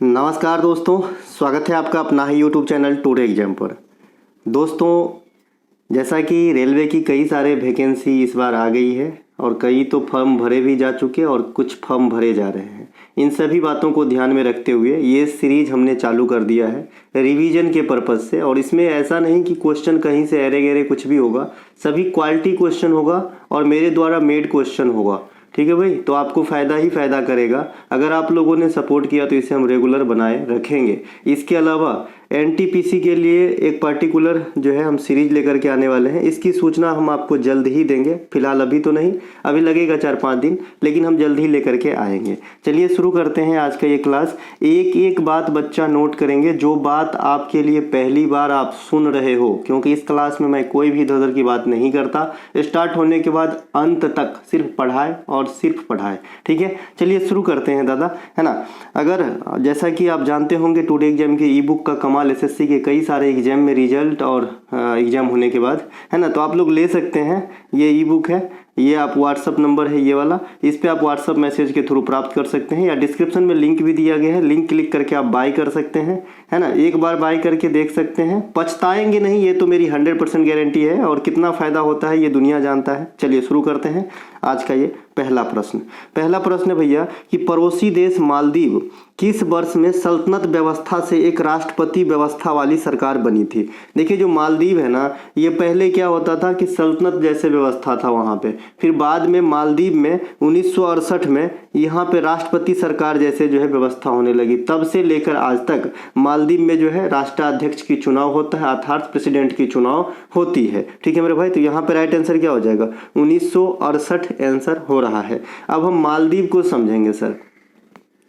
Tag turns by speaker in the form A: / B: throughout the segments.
A: नमस्कार दोस्तों, स्वागत है आपका अपना ही यूट्यूब चैनल टुडे एग्जाम पर। दोस्तों, जैसा कि रेलवे की कई सारे वैकेंसी इस बार आ गई है और कई तो फॉर्म भरे भी जा चुके और कुछ फॉर्म भरे जा रहे हैं। इन सभी बातों को ध्यान में रखते हुए ये सीरीज हमने चालू कर दिया है रिवीजन के पर्पज़ से। और इसमें ऐसा नहीं कि क्वेश्चन कहीं से अरे गहरे कुछ भी होगा, सभी क्वालिटी क्वेश्चन होगा और मेरे द्वारा मेड क्वेश्चन होगा। ठीक है भाई, तो आपको फ़ायदा ही फ़ायदा करेगा। अगर आप लोगों ने सपोर्ट किया तो इसे हम रेगुलर बनाए रखेंगे। इसके अलावा एनटीपीसी के लिए एक पर्टिकुलर जो है हम सीरीज लेकर के आने वाले हैं। इसकी सूचना हम आपको जल्द ही देंगे, फिलहाल अभी तो नहीं, अभी लगेगा 4-5 दिन, लेकिन हम जल्द ही लेकर के आएंगे। चलिए शुरू करते हैं आज का ये क्लास। एक एक बात बच्चा नोट करेंगे, जो बात आपके लिए पहली बार आप सुन रहे हो, क्योंकि इस क्लास में मैं कोई भी इधर की बात नहीं करता। स्टार्ट होने के बाद अंत तक सिर्फ पढ़ाए और सिर्फ पढ़ाए। ठीक है, चलिए शुरू करते हैं दादा, है ना। अगर जैसा कि आप जानते होंगे टुडे एग्जाम के ई बुक का कमाल एसएससी के कई सारे एग्जाम में रिजल्ट और एग्जाम होने के बाद, है ना, तो आप लोग ले सकते हैं। ये ई बुक है, ये आप व्हाट्सअप नंबर है ये वाला, इस पे आप व्हाट्सअप मैसेज के थ्रू प्राप्त कर सकते हैं, या डिस्क्रिप्शन में लिंक भी दिया गया है, लिंक क्लिक करके आप बाय कर सकते हैं, है ना। एक बार बाय करके देख सकते हैं, पछताएंगे नहीं, ये तो मेरी 100% गारंटी है। और कितना फ़ायदा होता है ये दुनिया जानता है। चलिए शुरू करते हैं आज का ये पहला प्रश्न है भैया कि पड़ोसी देश मालदीव किस वर्ष में सल्तनत व्यवस्था से एक राष्ट्रपति व्यवस्था वाली सरकार बनी थी। देखिए, जो मालदीव है ना, ये पहले क्या होता था कि सल्तनत जैसे व्यवस्था था वहाँ पे, फिर बाद में मालदीव में 1968 में यहाँ पे राष्ट्रपति सरकार जैसे जो है व्यवस्था होने लगी। तब से लेकर आज तक मालदीव में जो है राष्ट्राध्यक्ष की चुनाव होता है, अर्थात प्रेसिडेंट की चुनाव होती है। ठीक है मेरे भाई, तो यहाँ पे राइट आंसर क्या हो जाएगा, 1968 आंसर हो रहा है। अब हम मालदीव को समझेंगे सर।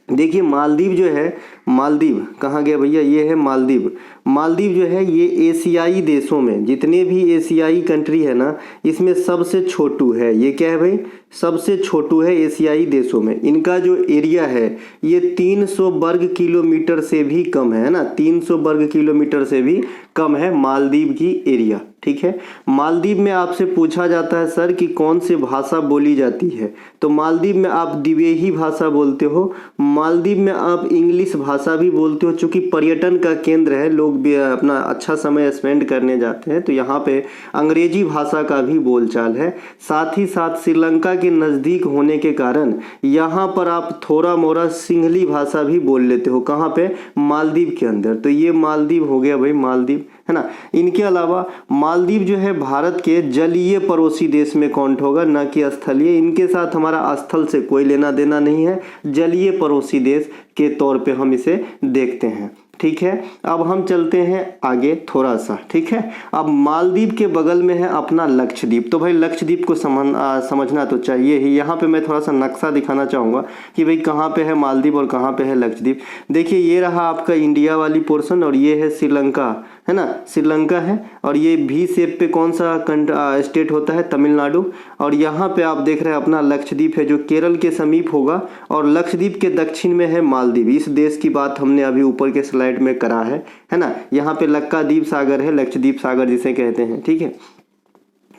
A: देखिए, मालदीव जो है, मालदीव कहाँ गया भैया, ये है मालदीव। मालदीव जो है ये एशियाई देशों में, जितने भी एशियाई कंट्री है ना, इसमें सबसे छोटू है। ये क्या है भाई, सबसे छोटू है एशियाई देशों में। इनका जो एरिया है ये 300 वर्ग किलोमीटर से भी कम है ना, 300 वर्ग किलोमीटर से भी कम है मालदीव की एरिया। ठीक है, मालदीव में आपसे पूछा जाता है सर कि कौन सी भाषा बोली जाती है, तो मालदीव में आप दिवेही भाषा बोलते हो, मालदीव में आप इंग्लिश भाषा भी बोलते हो। चूँकि पर्यटन का केंद्र है, लोग भी अपना अच्छा समय स्पेंड करने जाते हैं, तो यहाँ पे अंग्रेजी भाषा का भी बोलचाल है। साथ ही साथ श्रीलंका के नज़दीक होने के कारण यहाँ पर आप थोड़ा मोड़ा सिंहली भाषा भी बोल लेते हो। कहाँ पे, मालदीव के अंदर। तो ये मालदीव हो गया भाई, मालदीव, है ना। इनके अलावा मालदीव जो है भारत के जलीय पड़ोसी देश में काउंट होगा, न कि स्थलीय। इनके साथ हमारा स्थल से कोई लेना देना नहीं है, जलीय पड़ोसी देश के तौर पे हम इसे देखते हैं। ठीक है, अब हम चलते हैं आगे थोड़ा सा। ठीक है, अब मालदीव के बगल में है अपना लक्षद्वीप। तो भाई लक्षद्वीप को समझना तो चाहिए ही। यहाँ पे मैं थोड़ा सा नक्शा दिखाना चाहूँगा कि भाई कहाँ पे है मालदीव और कहाँ पे है लक्षद्वीप। देखिए, ये रहा आपका इंडिया वाली पोर्शन और ये है श्रीलंका, है ना, श्रीलंका है। और ये भी शेप पे कौन सा स्टेट होता है, तमिलनाडु। और यहाँ पे आप देख रहे हैं अपना लक्षद्वीप है, जो केरल के समीप होगा। और लक्षद्वीप के दक्षिण में है मालदीव। इस देश की बात हमने अभी ऊपर के स्लाइड में करा है ना। यहाँ पे लक्काद्वीप सागर है, लक्षद्वीप सागर जिसे कहते हैं। ठीक है,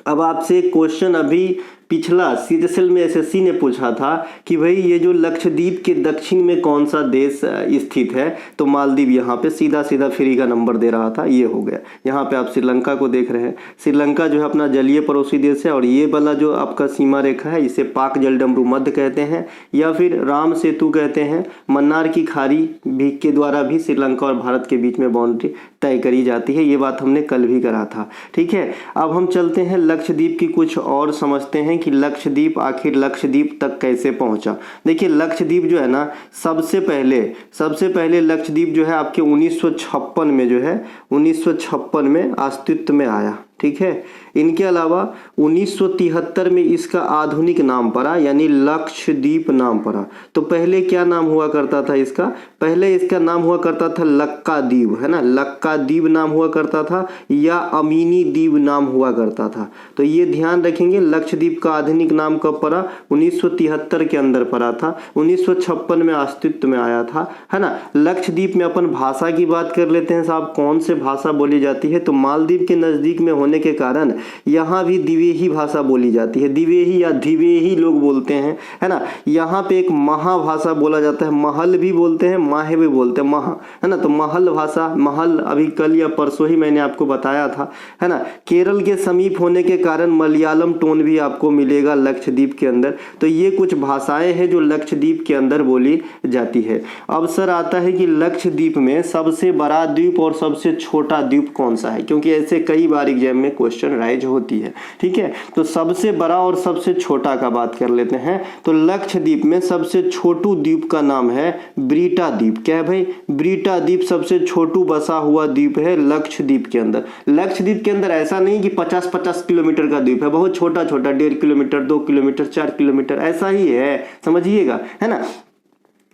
A: अब आपसे क्वेश्चन अभी पिछला सीजीएल में एसएससी ने पूछा था कि भाई ये जो लक्षद्वीप के दक्षिण में कौन सा देश स्थित है, तो मालदीव यहाँ पे सीधा सीधा फ्री का नंबर दे रहा था, ये हो गया। यहाँ पे आप श्रीलंका को देख रहे हैं, श्रीलंका जो है अपना जलीय पड़ोसी देश है। और ये वाला जो आपका सीमा रेखा है इसे पाक जलडमरू मध्य कहते हैं, या फिर राम सेतु कहते हैं। मन्नार की खाड़ी भी के द्वारा भी श्रीलंका और भारत के बीच में बाउंड्री तय करी जाती है। ये बात हमने कल भी करा था। ठीक है, अब हम चलते हैं लक्षद्वीप की कुछ और समझते हैं कि लक्षद्वीप आखिर लक्षद्वीप तक कैसे पहुंचा। देखिए, लक्षद्वीप जो है ना, सबसे पहले लक्षद्वीप जो है आपके 1956 में जो है 1956 में अस्तित्व में आया। ठीक है, इनके अलावा 1973 में इसका आधुनिक नाम पड़ा, यानी लक्षद्वीप नाम पड़ा। तो पहले क्या नाम हुआ करता था इसका, पहले इसका नाम हुआ करता था लक्काद्वीप, है ना, लक्काद्वीप नाम हुआ करता था, या अमीनी द्वीप नाम हुआ करता था। तो ये ध्यान रखेंगे, लक्षद्वीप का आधुनिक नाम कब पड़ा, 1973 के अंदर पड़ा था, 1956 में अस्तित्व में आया था, है ना। लक्षद्वीप में अपन भाषा की बात कर लेते हैं साहब, कौन से भाषा बोली जाती है, तो मालदीव के नज़दीक में होने के कारण यहाँ भी दिवेही भाषा बोली जाती है। दिवेही या दिवेही लोग बोलते हैं, है ना। यहाँ पे एक महाभाषा बोला जाता है, महल भी बोलते हैं, माहे भी बोलते हैं, महा, है ना। तो महल भाषा, महल अभी कल या परसों ही मैंने आपको बताया था, है ना। केरल के समीप होने के कारण मलयालम टोन भी आपको मिलेगा लक्षद्वीप के अंदर। तो ये कुछ भाषाएं हैं जो लक्षद्वीप के अंदर बोली जाती है। अब सर आता है कि लक्षद्वीप में सबसे बड़ा द्वीप और सबसे छोटा द्वीप कौन सा है, क्योंकि ऐसे कई बार एग्जाम में क्वेश्चन राइज होती है, ठीक है। तो सबसे बड़ा और सबसे छोटा का बात कर लेते हैं। तो लक्षद्वीप में सबसे छोटू द्वीप का नाम है ब्रीटा द्वीप। क्या है भाई? ब्रीटा द्वीप सबसे छोटू बसा हुआ द्वीप है लक्षद्वीप के अंदर। लक्षद्वीप के अंदर ऐसा नहीं कि 50-50 किलोमीटर का द्वीप है, बहुत छोटा छोटा, 1.5 किलोमीटर, 2 किलोमीटर, 4 किलोमीटर, ऐसा ही है, समझिएगा, है ना।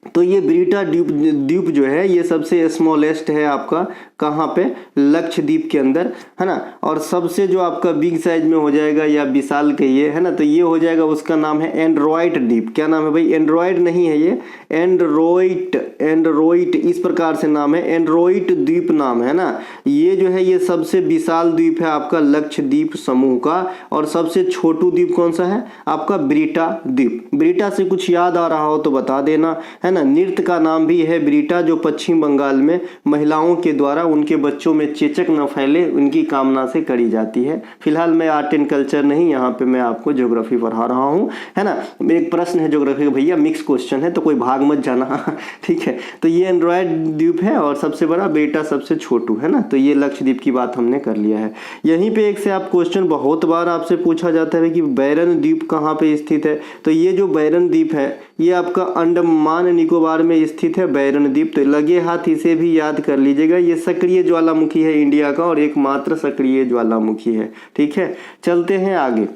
A: तो ये ब्रीटा द्वीप जो है ये सबसे स्मॉलेस्ट है आपका, कहाँ पे? लक्षद्वीप के अंदर, है ना। और सबसे जो आपका बिग साइज में हो जाएगा या विशाल कहिए, है ना, तो ये हो जाएगा, उसका नाम है एंड्रॉइड द्वीप। क्या नाम है भाई? एंड्रॉइड नहीं है ये, एंड्रॉइड इस प्रकार से नाम है, एंड्रॉइड द्वीप नाम है ना। ये जो है ये सबसे विशाल द्वीप है आपका लक्षद्वीप समूह का। और सबसे छोटू द्वीप कौन सा है? आपका ब्रीटा द्वीप। ब्रीटा से कुछ याद आ रहा हो तो बता देना, है ना। नृत्य का नाम भी है ब्रीटा, जो पश्चिम बंगाल में महिलाओं के द्वारा उनके बच्चों में चेचक न फैले उनकी कामना से करी जाती है। फिलहाल मैं आर्ट एंड कल्चर नहीं, यहाँ पे मैं आपको ज्योग्राफी पढ़ा रहा हूँ, है ना। एक प्रश्न है ज्योग्राफी का भैया, मिक्स क्वेश्चन है तो कोई भाग मत जाना, ठीक है। तो ये एंड्रॉइड द्वीप है और सबसे बड़ा, ब्रीटा सबसे छोटू, है ना। तो ये लक्षद्वीप की बात हमने कर लिया है। यहीं पे एक से आप क्वेश्चन बहुत बार आपसे पूछा जाता है कि बैरन द्वीप कहाँ पे स्थित है। तो ये जो बैरन द्वीप है ये आपका अंडमान निकोबार में स्थित है, बैरन द्वीप। तो लगे हाथ इसे भी याद कर लीजिएगा, ये सक्रिय ज्वालामुखी है इंडिया का और एकमात्र सक्रिय ज्वालामुखी है, ठीक है। चलते हैं आगे।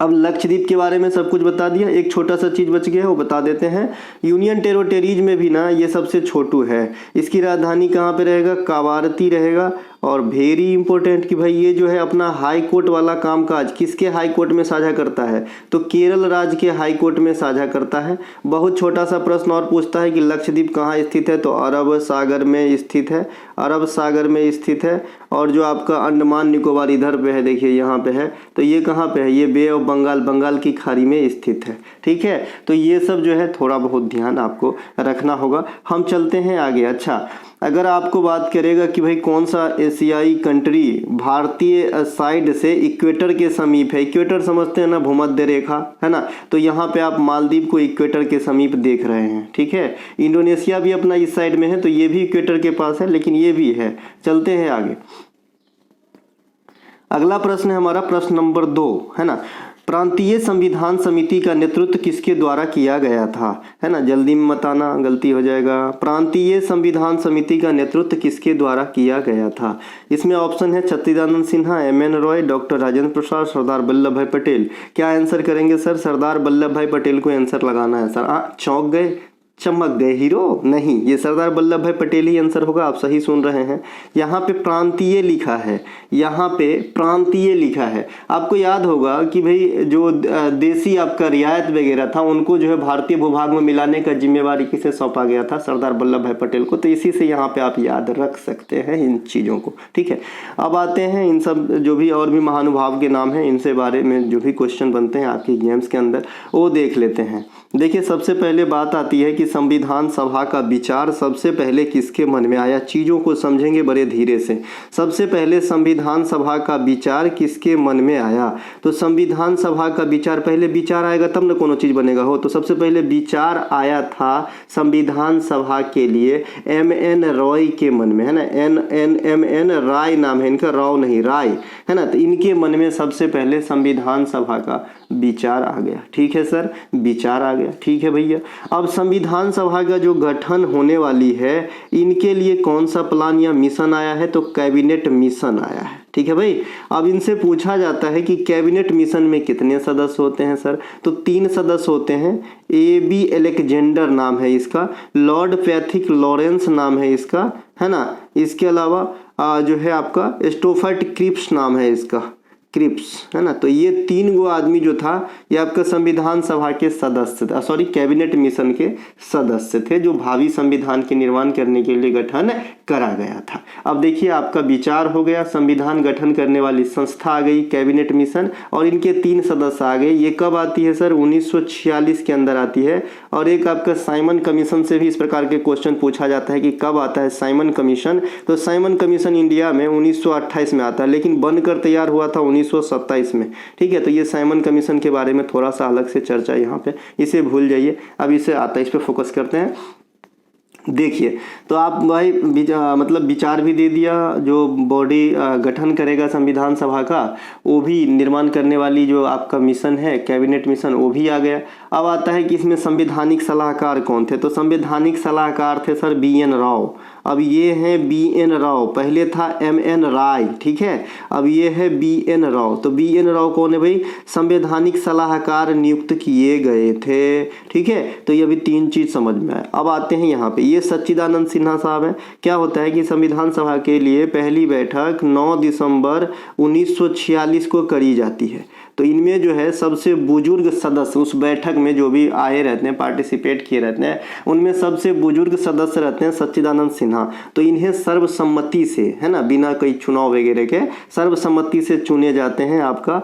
A: अब लक्षद्वीप के बारे में सब कुछ बता दिया, एक छोटा सा चीज बच गया है वो बता देते हैं। यूनियन टेरिटरीज में भी ना ये सबसे छोटू है। इसकी राजधानी कहाँ पे रहेगा? कावारती रहेगा। और वेरी इंपॉर्टेंट कि भाई ये जो है अपना हाई कोर्ट वाला कामकाज किसके हाई कोर्ट में साझा करता है? तो केरल राज्य के हाई कोर्ट में साझा करता है। बहुत छोटा सा प्रश्न और पूछता है कि लक्षद्वीप कहाँ स्थित है? तो अरब सागर में स्थित है, अरब सागर में स्थित है। और जो आपका अंडमान निकोबार इधर पे है, देखिए यहाँ पे है, तो ये कहाँ पे है? ये बे ऑफ बंगाल, बंगाल की खाड़ी में स्थित है, ठीक है। तो ये सब जो है थोड़ा बहुत ध्यान आपको रखना होगा। हम चलते हैं आगे। अच्छा, अगर आपको बात करेगा कि भाई कौन सा एशियाई कंट्री भारतीय साइड से इक्वेटर के समीप है, इक्वेटर समझते हैं ना, भूमध्य रेखा, है ना। तो यहाँ पे आप मालदीव को इक्वेटर के समीप देख रहे हैं, ठीक है। इंडोनेशिया भी अपना इस साइड में है, तो ये भी इक्वेटर के पास है, लेकिन ये भी है। चलते हैं आगे। अगला प्रश्न है हमारा प्रश्न नंबर 2, है ना। प्रांतीय संविधान समिति का नेतृत्व किसके द्वारा किया गया था, है ना। जल्दी में मत आना, गलती हो जाएगा। प्रांतीय संविधान समिति का नेतृत्व किसके द्वारा किया गया था? इसमें ऑप्शन है सच्चिदानंद सिन्हा, एम.एन. रॉय, डॉक्टर राजेंद्र प्रसाद, सरदार वल्लभ भाई पटेल। क्या आंसर करेंगे सर? सरदार वल्लभ भाई पटेल को आंसर लगाना है सर। चौंक गए, चमक गए हीरो? नहीं, ये सरदार वल्लभ भाई पटेल ही आंसर होगा। आप सही सुन रहे हैं। यहाँ पे प्रांतीय लिखा है, यहाँ पे प्रांतीय लिखा है। आपको याद होगा कि भाई जो देसी आपका रियायत वगैरह था उनको जो है भारतीय भूभाग में मिलाने का जिम्मेवारी किसे सौंपा गया था? सरदार वल्लभ भाई पटेल को। तो इसी से यहाँ पे आप याद रख सकते हैं इन चीज़ों को, ठीक है। अब आते हैं इन सब जो भी और भी महानुभाव के नाम हैं, इनसे बारे में जो भी क्वेश्चन बनते हैं आपके एग्जाम्स के अंदर वो देख लेते हैं। देखिए, सबसे पहले बात आती है कि संविधान सभा का विचार सबसे पहले किसके मन में आया? चीज़ों को समझेंगे बड़े धीरे से। सबसे पहले संविधान सभा का विचार किसके मन में आया? तो संविधान सभा का विचार, पहले विचार आएगा तब ना कोनो चीज़ बनेगा हो। तो सबसे पहले विचार आया था संविधान सभा के लिए एम.एन. रॉय के मन में, है ना। एम.एन. राय नाम है इनका, राव नहीं, राय, है ना। तो इनके मन में सबसे पहले संविधान सभा का विचार आ गया, ठीक है सर, विचार आ गया, ठीक है भैया। अब संविधान सभा का जो गठन होने वाली है इनके लिए कौन सा प्लान या मिशन आया है? तो कैबिनेट मिशन आया है, ठीक है भाई। अब इनसे पूछा जाता है कि कैबिनेट मिशन में कितने सदस्य होते हैं सर? तो 3 सदस्य होते हैं। ए.बी. एलेक्जेंडर नाम है इसका, लॉर्ड पैथिक लॉरेंस नाम है इसका, है ना। इसके अलावा जो है आपका स्टोफर्ट क्रिप्स नाम है इसका, क्रिप्स, है ना। तो ये 3 गो आदमी जो था ये आपका संविधान सभा के सदस्य थे, सॉरी कैबिनेट मिशन के सदस्य थे, जो भावी संविधान के निर्माण करने के लिए गठन करा गया था। अब देखिए आपका विचार हो गया, संविधान गठन करने वाली संस्था आ गई कैबिनेट मिशन, और इनके 3 सदस्य आ गए। ये कब आती है सर? 1946 के अंदर आती है। और एक आपका साइमन कमीशन से भी इस प्रकार के क्वेश्चन पूछा जाता है कि कब आता है साइमन कमीशन। तो साइमन कमीशन इंडिया में 1928 में आता है, लेकिन बनकर तैयार हुआ था 1927 में। ठीक है, तो ये साइमन कमीशन के बारे में थोड़ा सा अलग से चर्चा यहाँ पे, इसे भूल जाइए, अब इसे आता है, इस पे फोकस करते हैं। देखिए तो आप भाई मतलब विचार भी दे दिया, जो बॉडी गठन करेगा संविधान सभा का वो भी निर्माण करने वाली जो आपका मिशन है कैबिनेट मिशन वो भी आ गया। अब आता है कि इसमें संवैधानिक सलाहकार कौन थे? तो संवैधानिक सलाहकार थे सर BN राव। अब ये हैं BN राव, पहले था MN राय, ठीक है, अब ये है BN राव। तो BN राव कौन है भाई? संवैधानिक सलाहकार नियुक्त किए गए थे, ठीक है। तो ये अभी 3 चीज समझ में आए। अब आते हैं यहाँ पे, ये सच्चिदानंद सिन्हा साहब हैं। क्या होता है कि संविधान सभा के लिए पहली बैठक 9 दिसंबर 1946 को करी जाती है। तो इनमें जो है सबसे बुजुर्ग सदस्य उस बैठक में जो भी आए रहते हैं, पार्टिसिपेट किए रहते हैं, उनमें सबसे बुजुर्ग सदस्य रहते हैं सच्चिदानंद सिन्हा। तो इन्हें सर्वसम्मति से, है ना, बिना कोई चुनाव वगैरह के सर्वसम्मति से चुने जाते हैं आपका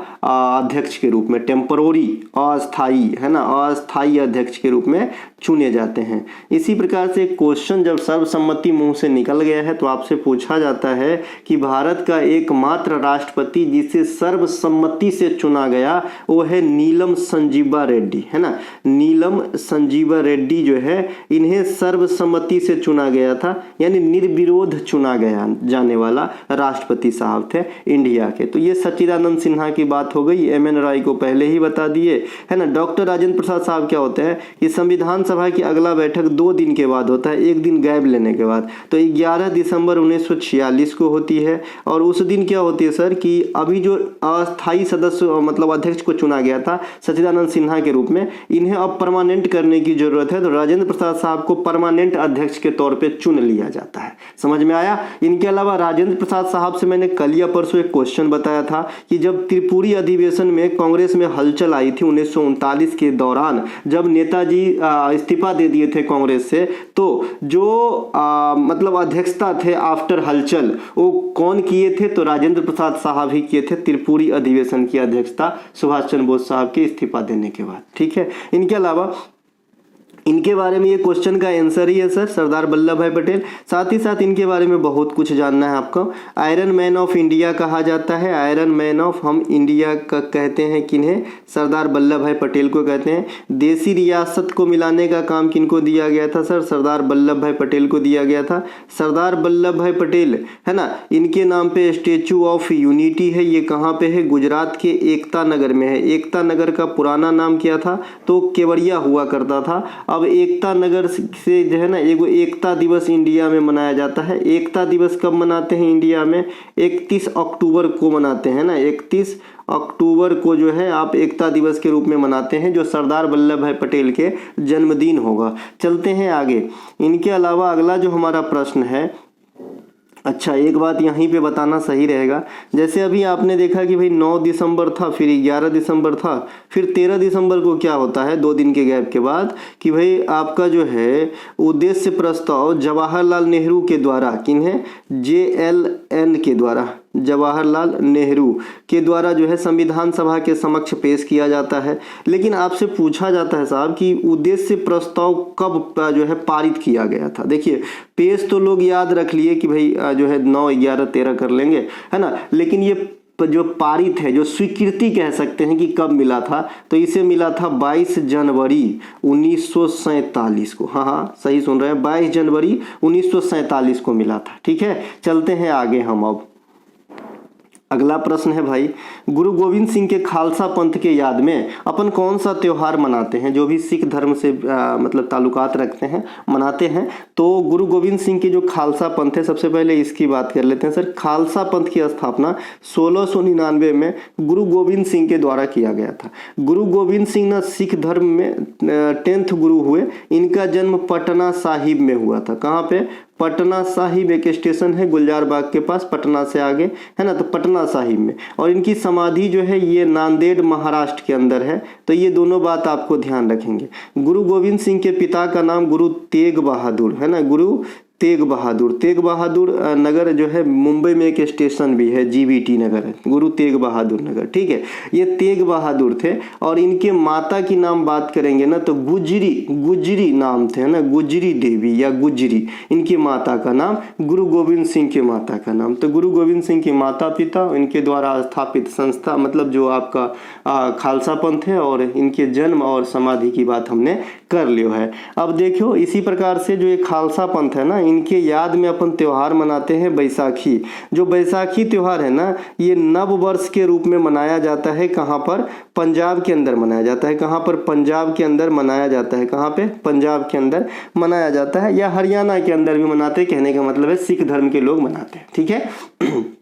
A: अध्यक्ष के रूप में, टेम्परोरी, अस्थाई, है ना, अस्थाई अध्यक्ष के रूप में चुने जाते हैं। इसी प्रकार से क्वेश्चन जब सर्वसम्मति मुंह से निकल गया है तो आपसे पूछा जाता है कि भारत का एकमात्र राष्ट्रपति जिसे सर्वसम्मति से चुना गया वो है नीलम संजीवा रेड्डी, है ना। नीलम संजीवा रेड्डी जो है इन्हें सर्वसम्मति से चुना गया था, यानी निर्विरोध चुना गया जाने वाला राष्ट्रपति साहब थे इंडिया के। तो ये सच्चिदानंद सिन्हा की बात हो गई, MN राय को पहले ही बता दिए, है ना। डॉक्टर राजेंद्र प्रसाद साहब क्या होते हैं कि संविधान सभा की अगला बैठक 2 दिन के बाद होता है, 1 दिन गैप लेने के बाद। तो 11 दिसंबर 1946 को होती है। और उस दिन क्या होती है सर कि अभी जो अस्थाई सदस्य मतलब अध्यक्ष को चुना गया था सच्चिदानंद सिन्हा के रूप में, इन्हें अब परमानेंट करने की जरूरत है। तो राजेंद्र प्रसाद साहब को परमानेंट अध्यक्ष के तौर पे चुन लिया जाता है। समझ में आया? इनके अलावा राजेंद्र प्रसाद साहब से मैंने कल या परसों एक क्वेश्चन बताया था कि जब त्रिपुरी अधिवेशन में कांग्रेस में हलचल आई थी 1939 के दौरान, जब नेताजी इस्तीफा दे दिए थे कांग्रेस से, तो जो मतलब अध्यक्षता थे आफ्टर हलचल वो कौन किए थे? तो राजेंद्र प्रसाद साहब ही किए थे, त्रिपुरी अधिवेशन की अध्यक्षता सुभाष चंद्र बोस साहब के इस्तीफा देने के बाद, ठीक है। इनके अलावा इनके बारे में ये क्वेश्चन का आंसर ही है सर सरदार वल्लभ भाई पटेल। साथ ही साथ इनके बारे में बहुत कुछ जानना है आपको। आयरन मैन ऑफ इंडिया कहा जाता है, आयरन मैन ऑफ हम इंडिया का कहते हैं किन्हें? सरदार वल्लभ भाई पटेल को कहते हैं। देसी रियासत को मिलाने का काम किनको दिया गया था सर? सरदार वल्लभ भाई पटेल को दिया गया था। सरदार वल्लभ भाई पटेल, है ना, इनके नाम पे स्टेचू ऑफ यूनिटी है। ये कहाँ पे है? गुजरात के एकता नगर में है। एकता नगर का पुराना नाम क्या था? तो केवड़िया हुआ करता था। अब एकता नगर से जो है ना एगो एकता दिवस इंडिया में मनाया जाता है। एकता दिवस कब मनाते हैं इंडिया में? 31 अक्टूबर को मनाते हैं ना, 31 अक्टूबर को जो है आप एकता दिवस के रूप में मनाते हैं, जो सरदार वल्लभ भाई पटेल के जन्मदिन होगा। चलते हैं आगे। इनके अलावा अगला जो हमारा प्रश्न है, अच्छा एक बात यहीं पे बताना सही रहेगा, जैसे अभी आपने देखा कि भाई 9 दिसंबर था, फिर 11 दिसंबर था, फिर 13 दिसंबर को क्या होता है 2 दिन के गैप के बाद कि भाई आपका जो है उद्देश्य प्रस्ताव जवाहरलाल नेहरू के द्वारा, किन्हें? JLN के द्वारा, जवाहरलाल नेहरू के द्वारा जो है संविधान सभा के समक्ष पेश किया जाता है। लेकिन आपसे पूछा जाता है साहब कि उद्देश्य प्रस्ताव कब जो है पारित किया गया था? देखिए पेश तो लोग याद रख लिए कि भाई जो है 9, 11, 13 कर लेंगे, है ना, लेकिन ये जो पारित है, जो स्वीकृति कह सकते हैं कि कब मिला था, तो इसे मिला था 22 जनवरी 1947 को। हाँ सही सुन रहे हैं, 22 जनवरी 1947 को मिला था, ठीक है। चलते हैं आगे हम। अब अगला प्रश्न है भाई, गुरु गोविंद सिंह के खालसा पंथ के याद में अपन कौन सा त्योहार मनाते हैं? जो भी सिख धर्म से मतलब ताल्लुकात रखते हैं मनाते हैं। तो गुरु गोविंद सिंह के जो खालसा पंथ है, सबसे पहले इसकी बात कर लेते हैं सर। खालसा पंथ की स्थापना 1699 में गुरु गोविंद सिंह के द्वारा किया गया था। गुरु गोविंद सिंह ना सिख धर्म में 10th गुरु हुए। इनका जन्म पटना साहिब में हुआ था। कहाँ पे? पटना साहिब एक स्टेशन है गुलजार बाग के पास, पटना से आगे, है ना, तो पटना साहिब में। और इनकी समाधि जो है ये नांदेड़ महाराष्ट्र के अंदर है। तो ये दोनों बात आपको ध्यान रखेंगे। गुरु गोविंद सिंह के पिता का नाम गुरु तेग बहादुर, है ना, गुरु तेग बहादुर। तेग बहादुर नगर जो है मुंबई में एक स्टेशन भी है, जीबीटी नगर है, गुरु तेग बहादुर नगर, ठीक है। ये तेग बहादुर थे। और इनके माता की नाम बात करेंगे ना तो गुजरी नाम थे, है ना, गुजरी देवी या गुजरी इनकी माता का नाम, गुरु गोविंद सिंह के माता का नाम। तो गुरु गोविंद सिंह के माता पिता, इनके द्वारा स्थापित संस्था, मतलब जो आपका खालसा पंथ है, और इनके जन्म और समाधि की बात हमने कर लियो है। अब देखो इसी प्रकार से जो ये खालसा पंथ है ना, इनके याद में अपन त्योहार मनाते हैं बैसाखी। जो बैसाखी त्योहार है ना, ये नव वर्ष के रूप में मनाया जाता है। कहाँ पर? पंजाब के अंदर मनाया जाता है। कहाँ पर? पंजाब के अंदर मनाया जाता है। कहाँ पे? पंजाब के अंदर मनाया जाता है, या हरियाणा के अंदर भी मनाते हैं, कहने का मतलब है सिख धर्म के लोग मनाते हैं, ठीक है।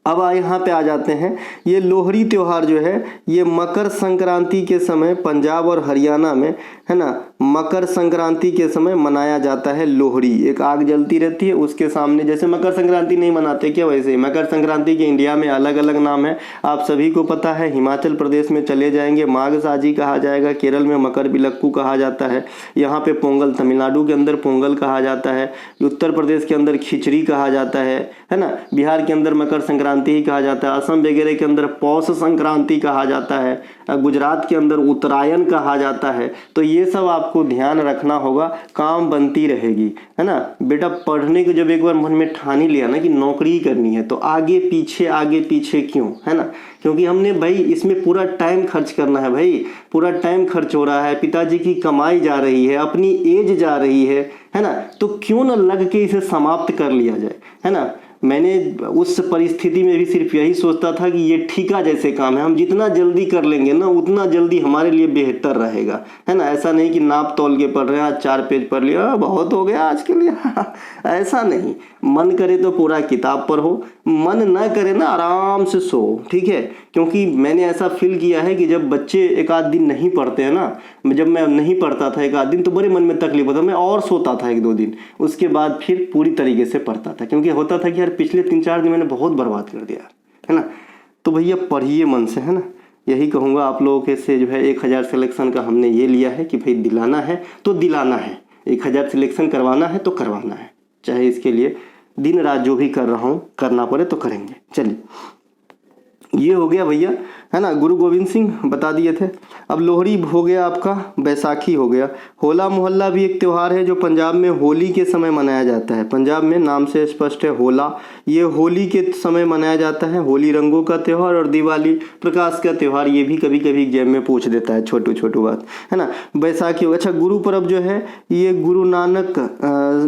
A: अब यहाँ पे आ जाते हैं। ये लोहड़ी त्योहार जो है ये मकर संक्रांति के समय पंजाब और हरियाणा में, है ना, मकर संक्रांति के समय मनाया जाता है लोहड़ी। एक आग जलती रहती है, उसके सामने, जैसे मकर संक्रांति नहीं मनाते क्या, वैसे ही मकर संक्रांति के इंडिया में अलग अलग नाम है, आप सभी को पता है। हिमाचल प्रदेश में चले जाएंगे माघ साजी कहा जाएगा, केरल में मकर बिलक्कू कहा जाता है, यहाँ पे पोंगल, तमिलनाडु के अंदर पोंगल कहा जाता है, उत्तर प्रदेश के अंदर खिचड़ी कहा जाता है ना, बिहार के अंदर मकर संक्रांति ही कहा जाता है, असम वगैरह के अंदर पौष संक्रांति कहा जाता है, गुजरात के अंदर उत्तरायण कहा जाता है। तो ये सब आपको ध्यान रखना होगा, काम बनती रहेगी, है ना बेटा। पढ़ने को जब एक बार मन में ठान ही लिया ना कि नौकरी करनी है, तो आगे पीछे क्यों, है ना, क्योंकि हमने भाई इसमें पूरा टाइम खर्च करना है, भाई पूरा टाइम खर्च हो रहा है, पिताजी की कमाई जा रही है, अपनी एज जा रही है ना, तो क्यों ना लग के इसे समाप्त कर लिया जाए, है ना। मैंने उस परिस्थिति में भी सिर्फ यही सोचता था कि ये ठीका जैसे काम है, हम जितना जल्दी कर लेंगे ना उतना जल्दी हमारे लिए बेहतर रहेगा, है ना। ऐसा नहीं कि नाप तोल के पढ़ रहे हैं, आज 4 पेज पढ़ लिया बहुत हो गया आज के लिए ऐसा नहीं। मन करे तो पूरा किताब पढ़ो, मन न करे ना आराम से सो, ठीक है। क्योंकि मैंने ऐसा फील किया है कि जब बच्चे एक आध दिन नहीं पढ़ते हैं ना, जब मैं नहीं पढ़ता था एक आध दिन तो बड़े मन में तकलीफ होता, मैं और सोता था 1-2 दिन, उसके बाद फिर पूरी तरीके से पढ़ता था, क्योंकि होता था कि यार पिछले 3-4 दिन मैंने बहुत बर्बाद कर दिया, है ना। तो भैया पढ़िए मन से, है ना। यही कहूँगा आप लोगों के से जो है 1000 सिलेक्शन का हमने ये लिया है कि भाई दिलाना है तो दिलाना है, 1000 सिलेक्शन करवाना है तो करवाना है, चाहे इसके लिए दिन रात जो भी कर रहा हूँ करना पड़े तो करेंगे। चलिए ये हो गया भैया, है ना, गुरु गोविंद सिंह बता दिए थे। अब लोहड़ी हो गया आपका, बैसाखी हो गया। होला मोहल्ला भी एक त्यौहार है जो पंजाब में होली के समय मनाया जाता है। पंजाब में नाम से स्पष्ट है होला, ये होली के समय मनाया जाता है। होली रंगों का त्यौहार और दिवाली प्रकाश का त्यौहार, ये भी कभी कभी एग्जाम में पूछ देता है, छोटू बात, है ना। बैसाखी हो। अच्छा, गुरु पर्व जो है ये गुरु नानक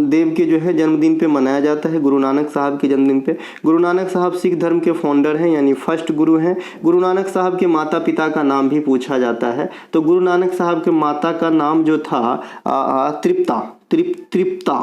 A: देव के जो है जन्मदिन पे मनाया जाता है, गुरु नानक साहब के जन्मदिन पे। गुरु नानक साहब सिख धर्म के फाउंडर हैं, यानी फर्स्ट गुरु हैं। गुरु नानक साहब के माता पिता का नाम भी पूछा जाता है, तो गुरु नानक साहब के माता का नाम जो था तृप्ता